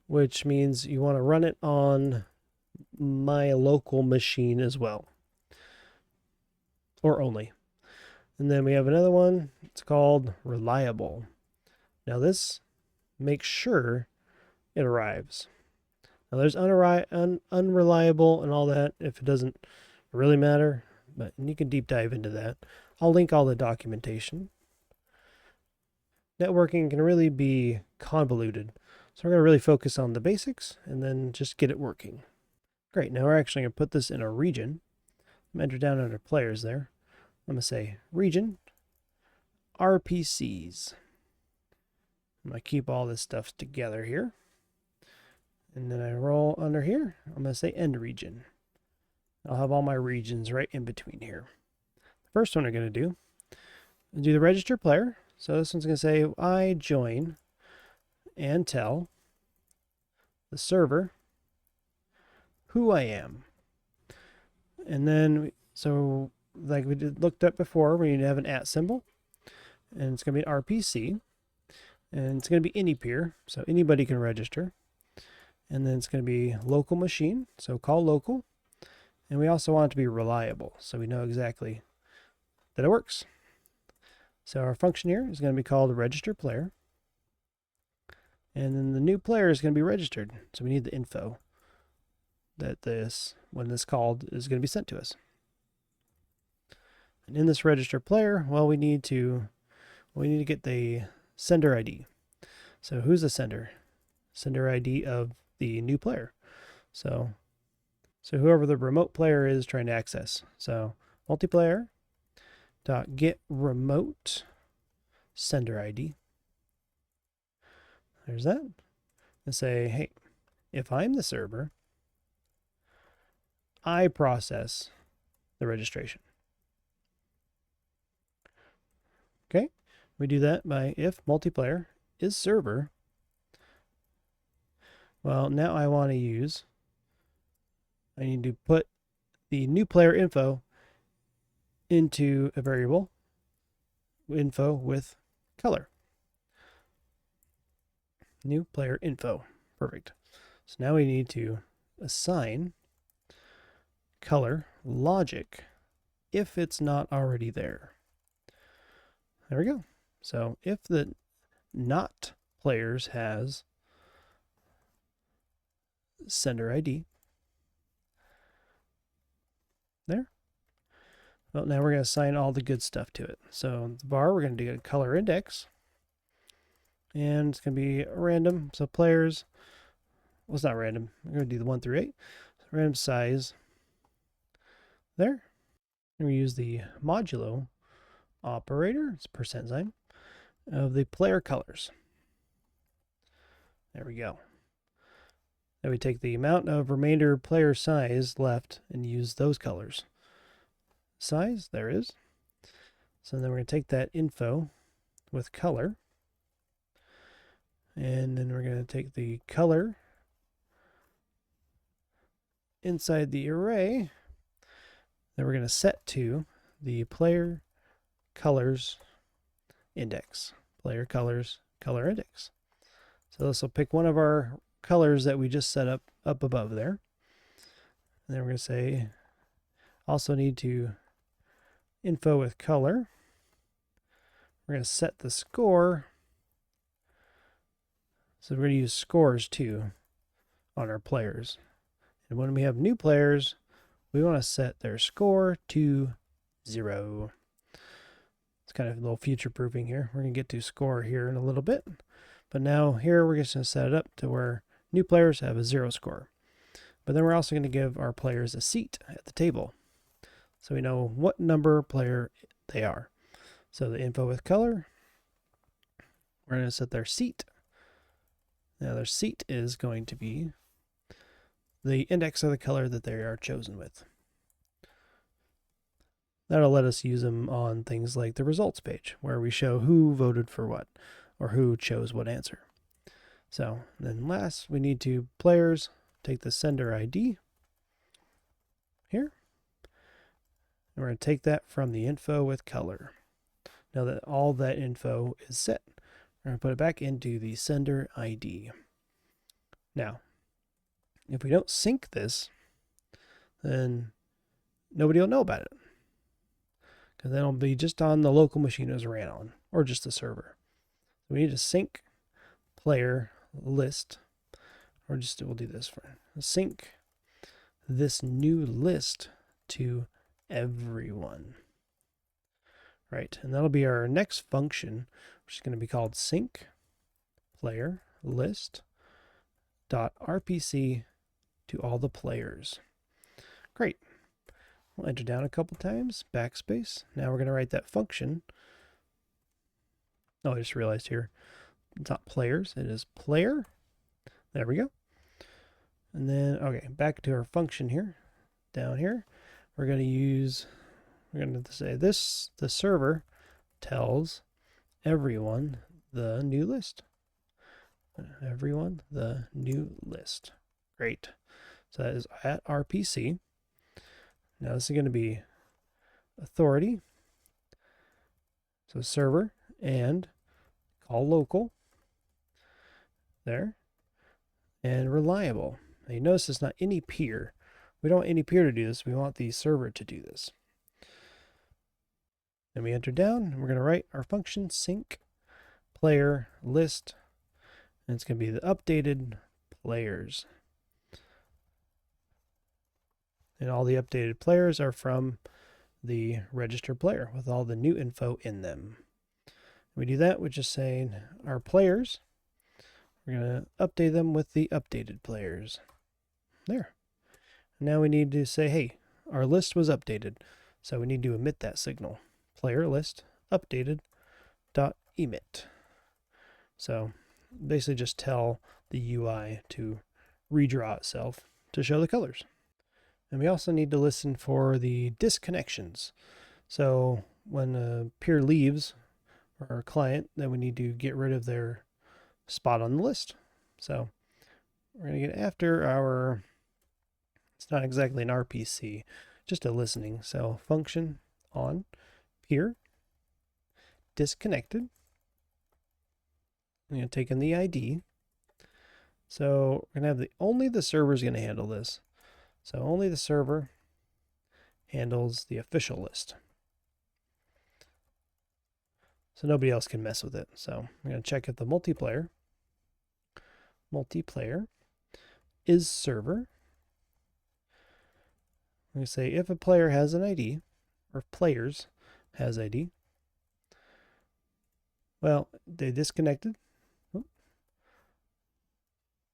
which means you want to run it on my local machine as well, or only. And then we have another one. It's called reliable. Now this makes sure it arrives. Now there's unreliable and all that if it doesn't really matter, but you can deep dive into that. I'll link all the documentation. Networking can really be convoluted, so we're going to really focus on the basics and then just get it working. Great, now we're actually going to put this in a region. I'm enter down under players there. I'm going to say region, RPCs. I'm going to keep all this stuff together here. And then I roll under here. I'm going to say end region. I'll have all my regions right in between here. The first one we're going to do the register player. So this one's going to say I join and tell the server who I am. And then, so like we looked at before, we need to have an @ symbol. And it's going to be an RPC. And it's going to be any peer, so anybody can register. And then it's going to be local machine, so call local. And we also want it to be reliable, so we know exactly that it works. So our function here is going to be called register player. And then the new player is going to be registered, so we need the info that when this called is going to be sent to us. And in this register player, well, we need to get the sender ID. So who's the sender? Sender ID of the new player. So whoever the remote player is trying to access. So multiplayer dot get remote sender ID. There's that. And say, hey, if I'm the server, I process the registration. Okay, we do that by if multiplayer is server. Well, now I need to put the new player info into a variable, info with color. New player info. Perfect. So now we need to assign color logic if it's not already there. There we go. So if the not players has sender ID, there. Well, now we're going to assign all the good stuff to it. So the var, we're going to do a color index. And it's going to be random. So players, well, it's not random. We're going to do the 1 through 8. So random size there. And we use the modulo operator, it's %, of the player colors. There we go. Now we take the amount of remainder player size left and use those colors. Size, there is. So then we're going to take that info with color. And then we're going to take the color inside the array. Then we're going to set to the player colors index. Player colors color index. So this will pick one of our colors that we just set up above there. And then we're going to say also need to info with color. We're going to set the score. So we're going to use scores too on our players. And when we have new players, we want to set their score to 0. It's kind of a little future proofing here. We're going to get to score here in a little bit. But now here we're just going to set it up to where new players have a 0 score. But then we're also going to give our players a seat at the table, so we know what number player they are. So the info with color, we're going to set their seat. Now their seat is going to be the index of the color that they are chosen with. That'll let us use them on things like the results page, where we show who voted for what, or who chose what answer. So then last, we need to players, take the sender ID here. And we're going to take that from the info with color. Now that all that info is set, we're going to put it back into the sender ID. Now, if we don't sync this, then nobody will know about it, because then it'll be just on the local machine it was ran on, or just the server. We need to sync player list, or just we'll do this for sync this new list to everyone. Right, and that'll be our next function, which is going to be called sync player list dot RPC to all the players. Great. We'll enter down a couple times, backspace. Now we're going to write that function. Oh, I just realized here, it's not players, it is player. There we go. And then, okay, back to our function here. Down here, we're going to say this, the server tells everyone the new list. Everyone the new list. Great. So that is at RPC. Now this is going to be authority. So server and call local. There. And reliable. Now you notice it's not any peer. We don't want any peer to do this. We want the server to do this. Then we enter down, and we're going to write our function sync player list, and it's going to be the updated players. And all the updated players are from the register player with all the new info in them. We do that with just saying our players, we're going to update them with the updated players. There. Now we need to say, hey, our list was updated, so we need to emit that signal. Player list updated dot emit. So basically just tell the UI to redraw itself to show the colors. And we also need to listen for the disconnections. So when a peer leaves our client, then we need to get rid of their spot on the list. So we're going to get after our, it's not exactly an RPC, just a listening. So function on peer disconnected. I'm going to take in the ID. So we're going to have only the server is going to handle this. So only the server handles the official list. So nobody else can mess with it. So I'm going to check if the multiplayer is server. I'm going to say if a player has an ID, or if players has ID. Well, they disconnected.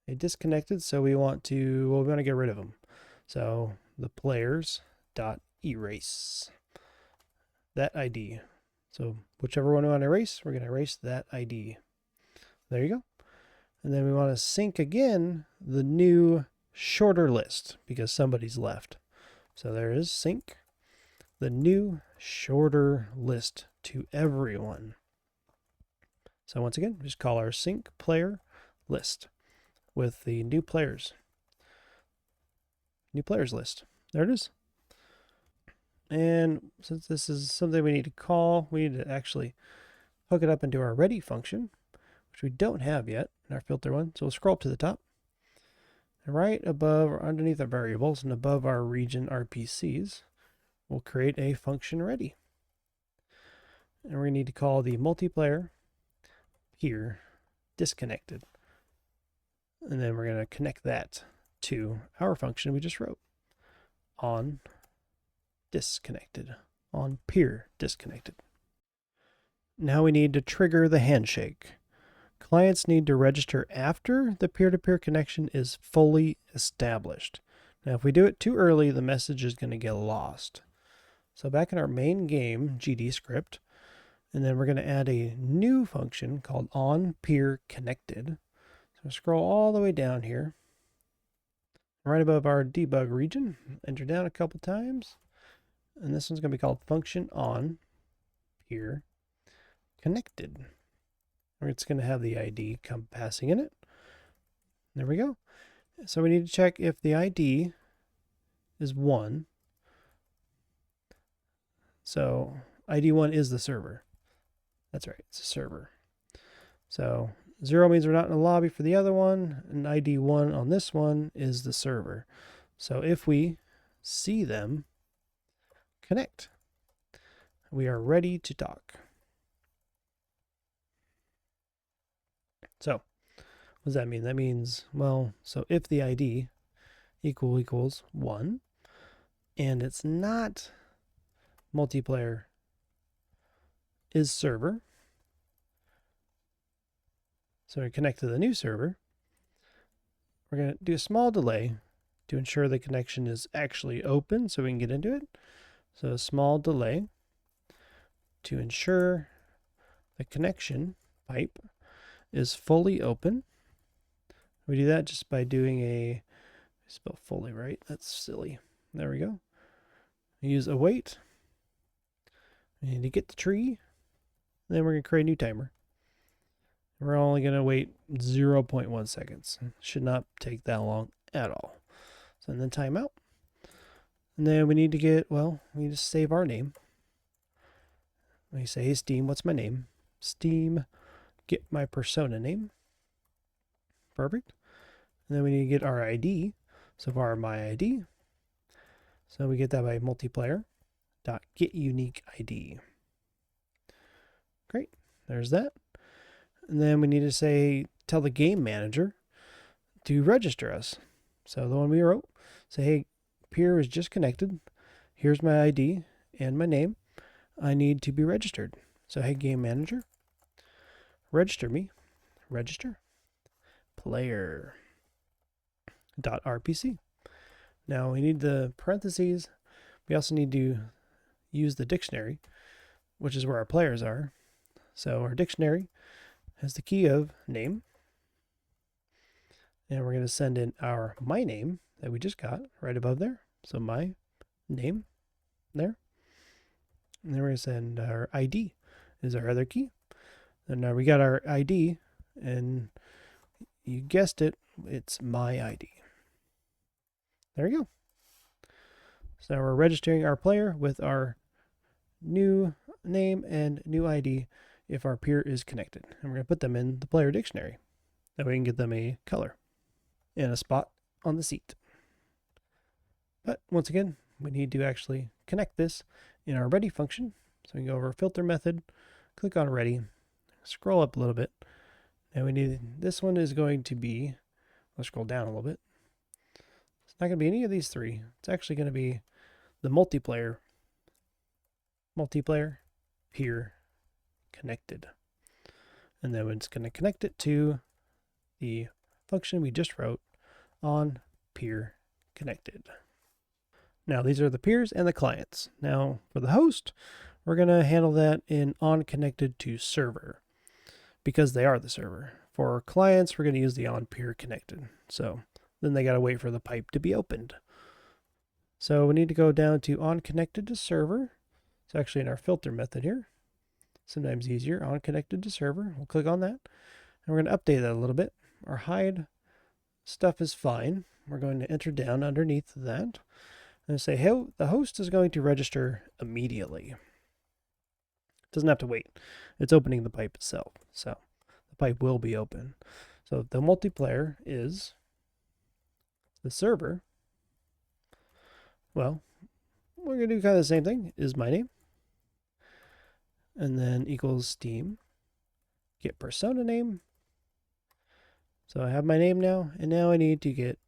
They disconnected, so we want to get rid of them. So the players dot erase that ID. So whichever one we want to erase, we're going to erase that ID. There you go. And then we want to sync again the new shorter list because somebody's left. So there is sync the new shorter list to everyone. So once again, just call our sync player list with the new players list. There it is. And since this is something we need to call, we need to actually hook it up into our ready function, which we don't have yet in our filter one. So we'll scroll up to the top. And right above or underneath our variables and above our region RPCs, we'll create a function ready. And we're going to need to call the multiplayer peer disconnected. And then we're going to connect that to our function we just wrote on disconnected, on peer disconnected. Now we need to trigger the handshake. Clients need to register after the peer-to-peer connection is fully established. Now if we do it too early, the message is going to get lost. So back in our main game GD script, and then we're going to add a new function called onPeerConnected. So scroll all the way down here. Right above our debug region, enter down a couple times, and this one's going to be called function on peer connected. It's going to have the ID come passing in it. There we go. So we need to check if the ID is 1. So ID 1 is the server. That's right, it's a server. So 0 means we're not in a lobby for the other one, and ID 1 on this one is the server. So if we see them connect, we are ready to talk. So what does that mean? That means, well, so if the ID equals 1, and it's not multiplayer is server, so we connect to the new server, we're going to do a small delay to ensure the connection is actually open so we can get into it. So a small delay to ensure the connection pipe is fully open. We do that just by doing a, spell fully right, that's silly. There we go. We use await. We need to get the tree. Then we're going to create a new timer. We're only going to wait 0.1 seconds. Should not take that long at all. So then timeout. And then we need to get, well, we need to save our name. We say, hey, Steam, what's my name? Steam, get my persona name. Perfect. And then we need to get our ID. So far, my ID. So we get that by multiplayer dot get unique ID. Great. There's that. And then we need to say, tell the game manager to register us. So the one we wrote, say, hey, peer is just connected. Here's my ID and my name. I need to be registered. So, hey, game manager, register me. Register player dot RPC. Now we need the parentheses. We also need to use the dictionary, which is where our players are. So our dictionary has the key of name. And we're going to send in our my name that we just got right above there. So my name there. And then we're going to send our ID is our other key. And now we got our ID, and you guessed it, it's my ID. There we go. So now we're registering our player with our new name and new ID if our peer is connected. And we're going to put them in the player dictionary. That way we can get them a color and a spot on the seat. But once again, we need to actually connect this in our ready function. So we can go over filter method, click on ready, scroll up a little bit. And we need, this one is going to be, let's scroll down a little bit. It's not going to be any of these three. It's actually going to be the multiplayer peer connected. And then it's going to connect it to the function we just wrote on peer connected. Now these are the peers and the clients. Now for the host, we're going to handle that in on connected to server because they are the server. For clients, we're going to use the on peer connected. So then they got to wait for the pipe to be opened. So we need to go down to on connected to server. It's actually in our filter method here. Sometimes easier, on connected to server. We'll click on that. And we're going to update that a little bit. Our hide stuff is fine. We're going to enter down underneath that and say, hey, the host is going to register immediately. It doesn't have to wait. It's opening the pipe itself. So the pipe will be open. So the multiplayer is the server. Well, we're going to do kind of the same thing. Is my name. And then equals Steam. Get persona name. So I have my name now, and now I need to get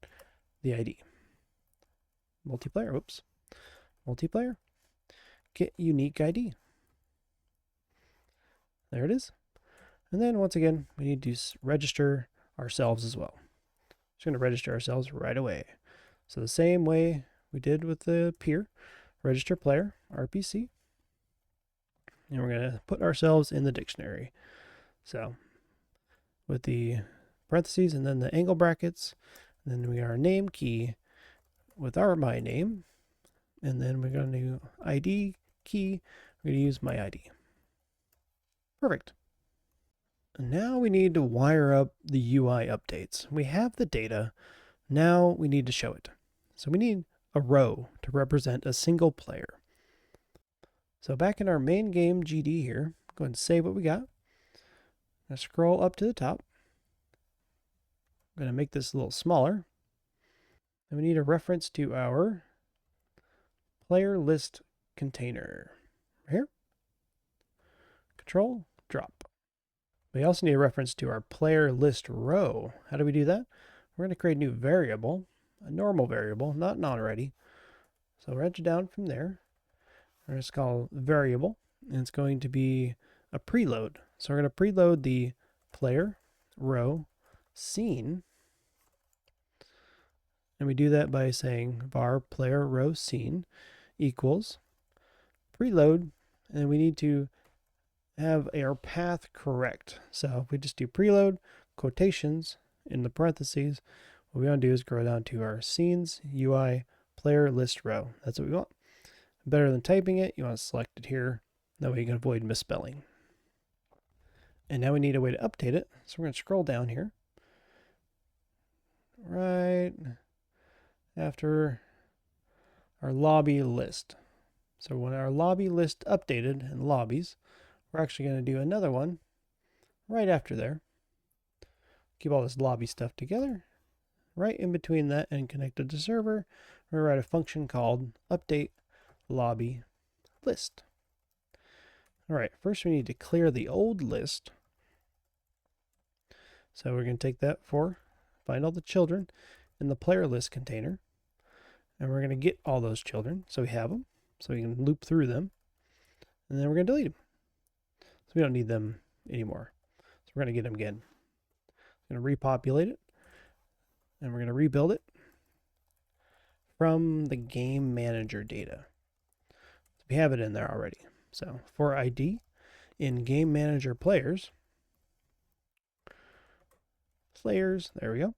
the ID. Multiplayer, oops. Multiplayer. Get unique ID. There it is. And then once again, we need to register ourselves as well. Just going to register ourselves right away. So the same way we did with the peer, register player, RPC. And we're going to put ourselves in the dictionary. So with the parentheses and then the angle brackets, and then we got our name key, with our my name, and then we're going to ID key. We're going to use my ID. Perfect. Now we need to wire up the UI updates. We have the data. Now we need to show it. So we need a row to represent a single player. So back in our main game GD here, go ahead and save what we got. I'm going to scroll up to the top. I'm going to make this a little smaller. And we need a reference to our player list container. Right here. Control, drop. We also need a reference to our player list row. How do we do that? We're going to create a new variable, a normal variable, not non-ready. So we're edge down from there. We're going to call variable, and it's going to be a preload. So we're going to preload the player row scene. And we do that by saying var player row scene equals preload, and we need to have our path correct. So if we just do preload quotations in the parentheses, what we want to do is go down to our scenes UI player list row. That's what we want. Better than typing it, you want to select it here. That way you can avoid misspelling. And now we need a way to update it. So we're going to scroll down here. Right after our lobby list. So when our lobby list updated in lobbies, we're actually going to do another one right after there. Keep all this lobby stuff together. Right in between that and connected to server, we're going to write a function called update lobby list. All right, first we need to clear the old list. So we're going to take that for find all the children in the player list container. And we're going to get all those children so we have them, so we can loop through them. And then we're going to delete them. So we don't need them anymore. So we're going to get them again. We're going to repopulate it. And we're going to rebuild it from the game manager data. We have it in there already. So for ID in game manager players, there we go.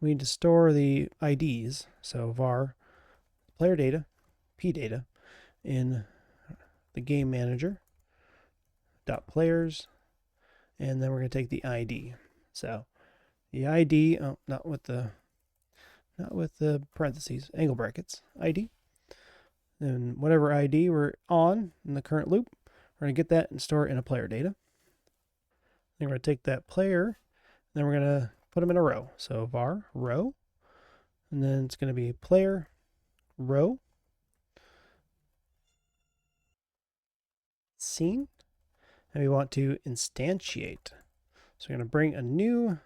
We need to store the IDs. So var player data, p data in the game manager dot players, and then we're going to take the ID. So the ID, not with the parentheses, angle brackets, ID. And whatever ID we're on in the current loop, we're going to get that and store it in a player data. Then we're going to take that player, and then we're going to put them in a row. So var row, and then it's going to be player row scene, and we want to instantiate. So we're going to bring a new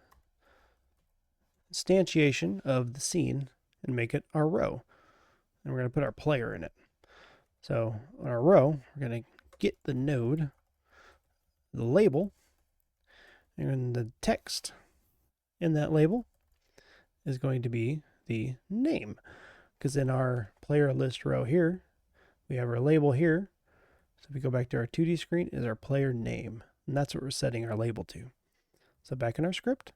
instantiation of the scene and make it our row. And we're going to put our player in it. So on our row, we're going to get the node, the label, and the text in that label is going to be the name. Because in our player list row here, we have our label here. So if we go back to our 2D screen, is our player name. And that's what we're setting our label to. So back in our script,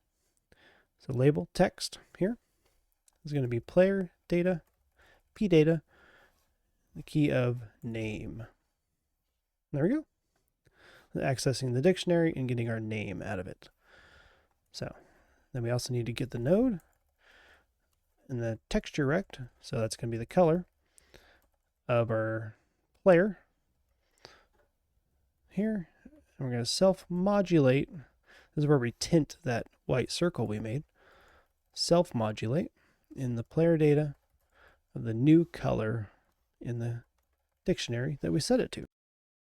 so label text here is going to be player data, p data, the key of name. There we go. Accessing the dictionary and getting our name out of it. So then we also need to get the node and the texture rect. So that's going to be the color of our player here. And we're going to self-modulate. This is where we tint that white circle we made. Self-modulate in the player data of the new color in the dictionary that we set it to.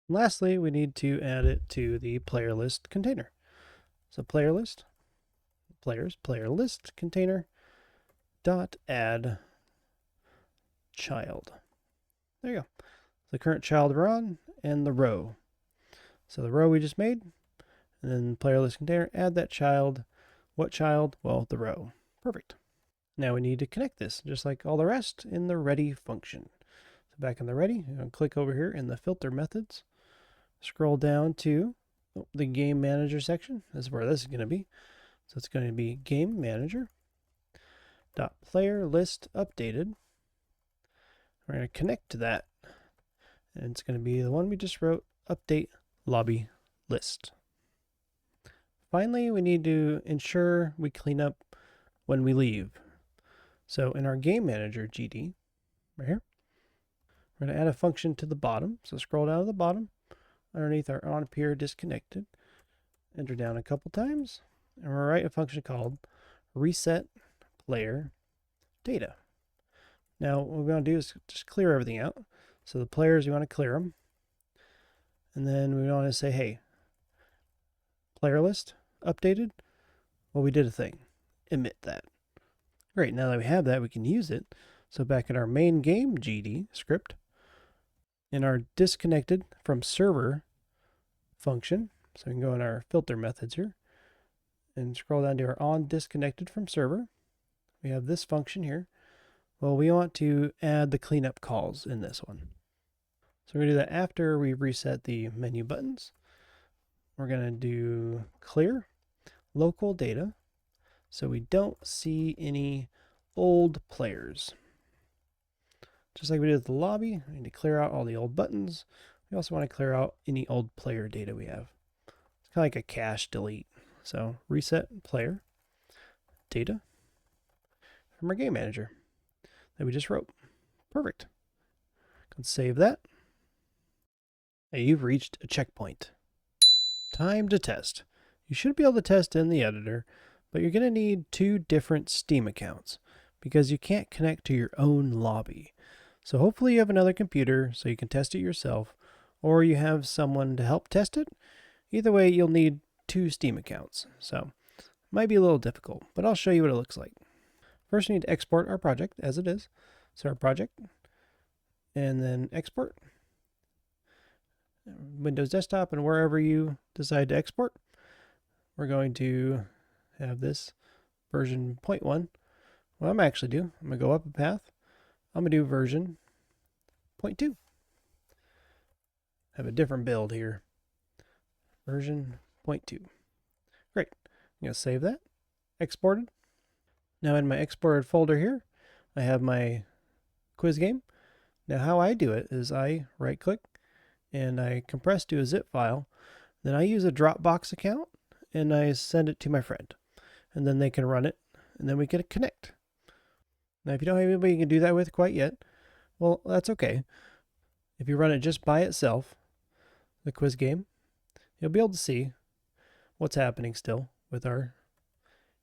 And lastly, we need to add it to the player list container. So player list, players, player list container dot add child. There you go. The current child we're on and the row. So the row we just made, and then player list container, add that child. What child? Well, the row. Perfect. Now we need to connect this, just like all the rest, in the ready function. So back in the ready, I'm going to click over here in the filter methods, scroll down to the game manager section. This is where this is going to be. So it's going to be game manager. player list updated. We're going to connect to that, and it's going to be the one we just wrote, update lobby list. Finally, we need to ensure we clean up when we leave. So in our game manager GD, right here, we're going to add a function to the bottom. So scroll down to the bottom, underneath our on appear disconnected, enter down a couple times, and we'll write a function called reset player data. Now what we want to do is just clear everything out. So the players, we want to clear them. And then we want to say, hey, player list updated. Well, we did a thing. Emit that. Great, now that we have that, we can use it. So back in our main game GD script, in our disconnected from server function, so we can go in our filter methods here and scroll down to our on disconnected from server. We have this function here. Well, we want to add the cleanup calls in this one. So we're going to do that after we reset the menu buttons. We're going to do clear local data so we don't see any old players. Just like we did with the lobby, we need to clear out all the old buttons. We also want to clear out any old player data we have. It's kind of like a cache delete. So reset player data from our game manager that we just wrote. Perfect. Let's save that. Hey, you've reached a checkpoint. Time to test. You should be able to test in the editor, but you're going to need 2 different Steam accounts because you can't connect to your own lobby. So hopefully you have another computer so you can test it yourself, or you have someone to help test it. Either way, you'll need 2 Steam accounts. So it might be a little difficult, but I'll show you what it looks like. First, we need to export our project as it is. So our project, and then export. Windows Desktop and wherever you decide to export. We're going to have this version 0.1. What I'm actually do, I'm going to go up a path. I'm going to do version 0.2. Have a different build here. Version 0.2. Great. I'm going to save that. Exported. Now in my exported folder here, I have my quiz game. Now how I do it is I right click and I compress to a zip file. Then I use a Dropbox account and I send it to my friend. And then they can run it and then we can connect. Now if you don't have anybody you can do that with quite yet, well, that's okay. If you run it just by itself, the quiz game, you'll be able to see what's happening still with our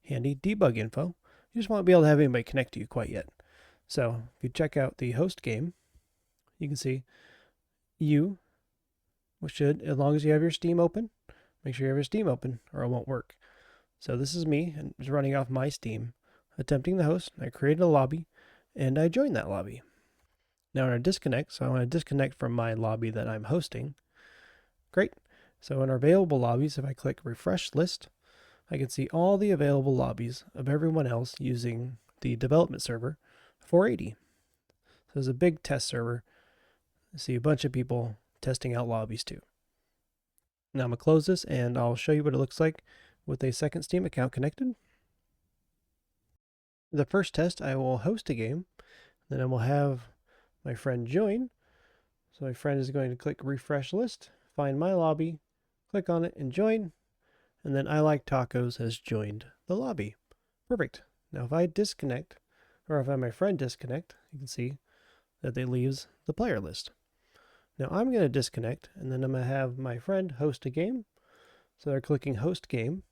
handy debug info. You just won't be able to have anybody connect to you quite yet. So if you check out the host game, you can see you should, as long as you have your Steam open, make sure you have your Steam open or it won't work. So this is me and it's running off my Steam, attempting the host. I created a lobby and I joined that lobby. Now in our disconnect, so I want to disconnect from my lobby that I'm hosting. Great. So in our available lobbies, if I click refresh list, I can see all the available lobbies of everyone else using the development server 480. So there's a big test server. I see a bunch of people testing out lobbies too. Now I'm going to close this and I'll show you what it looks like with a second Steam account connected. The first test, I will host a game. Then I will have my friend join. So my friend is going to click refresh list, find my lobby, click on it and join. And then I Like Tacos has joined the lobby. Perfect. Now if I disconnect, or if I have my friend disconnect, you can see that they leaves the player list. Now I'm going to disconnect, and then I'm going to have my friend host a game. So they're clicking host game.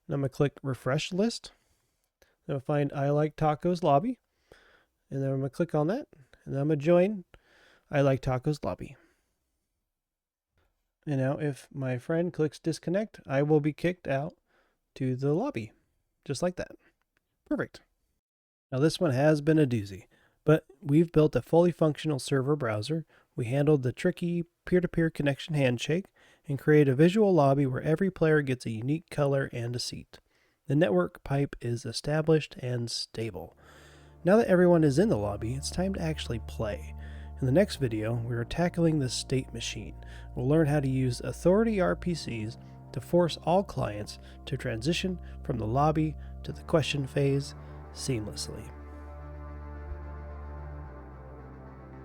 And I'm going to click refresh list. Then I'll find I Like Tacos lobby. And then I'm going to click on that. And then I'm going to join I Like Tacos lobby. And now if my friend clicks disconnect, I will be kicked out to the lobby. Just like that. Perfect. Now this one has been a doozy, but we've built a fully functional server browser. We handled the tricky peer-to-peer connection handshake and created a visual lobby where every player gets a unique color and a seat. The network pipe is established and stable. Now that everyone is in the lobby, it's time to actually play. In the next video, we are tackling the state machine. We'll learn how to use authority RPCs to force all clients to transition from the lobby to the question phase seamlessly.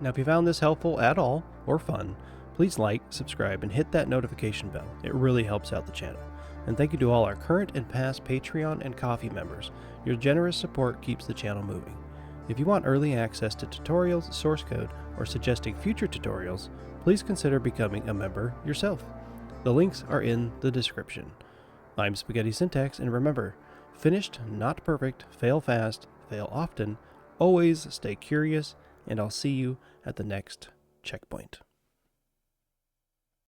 Now, if you found this helpful at all or fun, please like, subscribe, and hit that notification bell. It really helps out the channel. And thank you to all our current and past Patreon and Ko-fi members. Your generous support keeps the channel moving. If you want early access to tutorials, source code, or suggesting future tutorials, please consider becoming a member yourself. The links are in the description. I'm Spaghetti Syntax, and remember, finished, not perfect, fail fast, fail often, always stay curious, and I'll see you at the next checkpoint.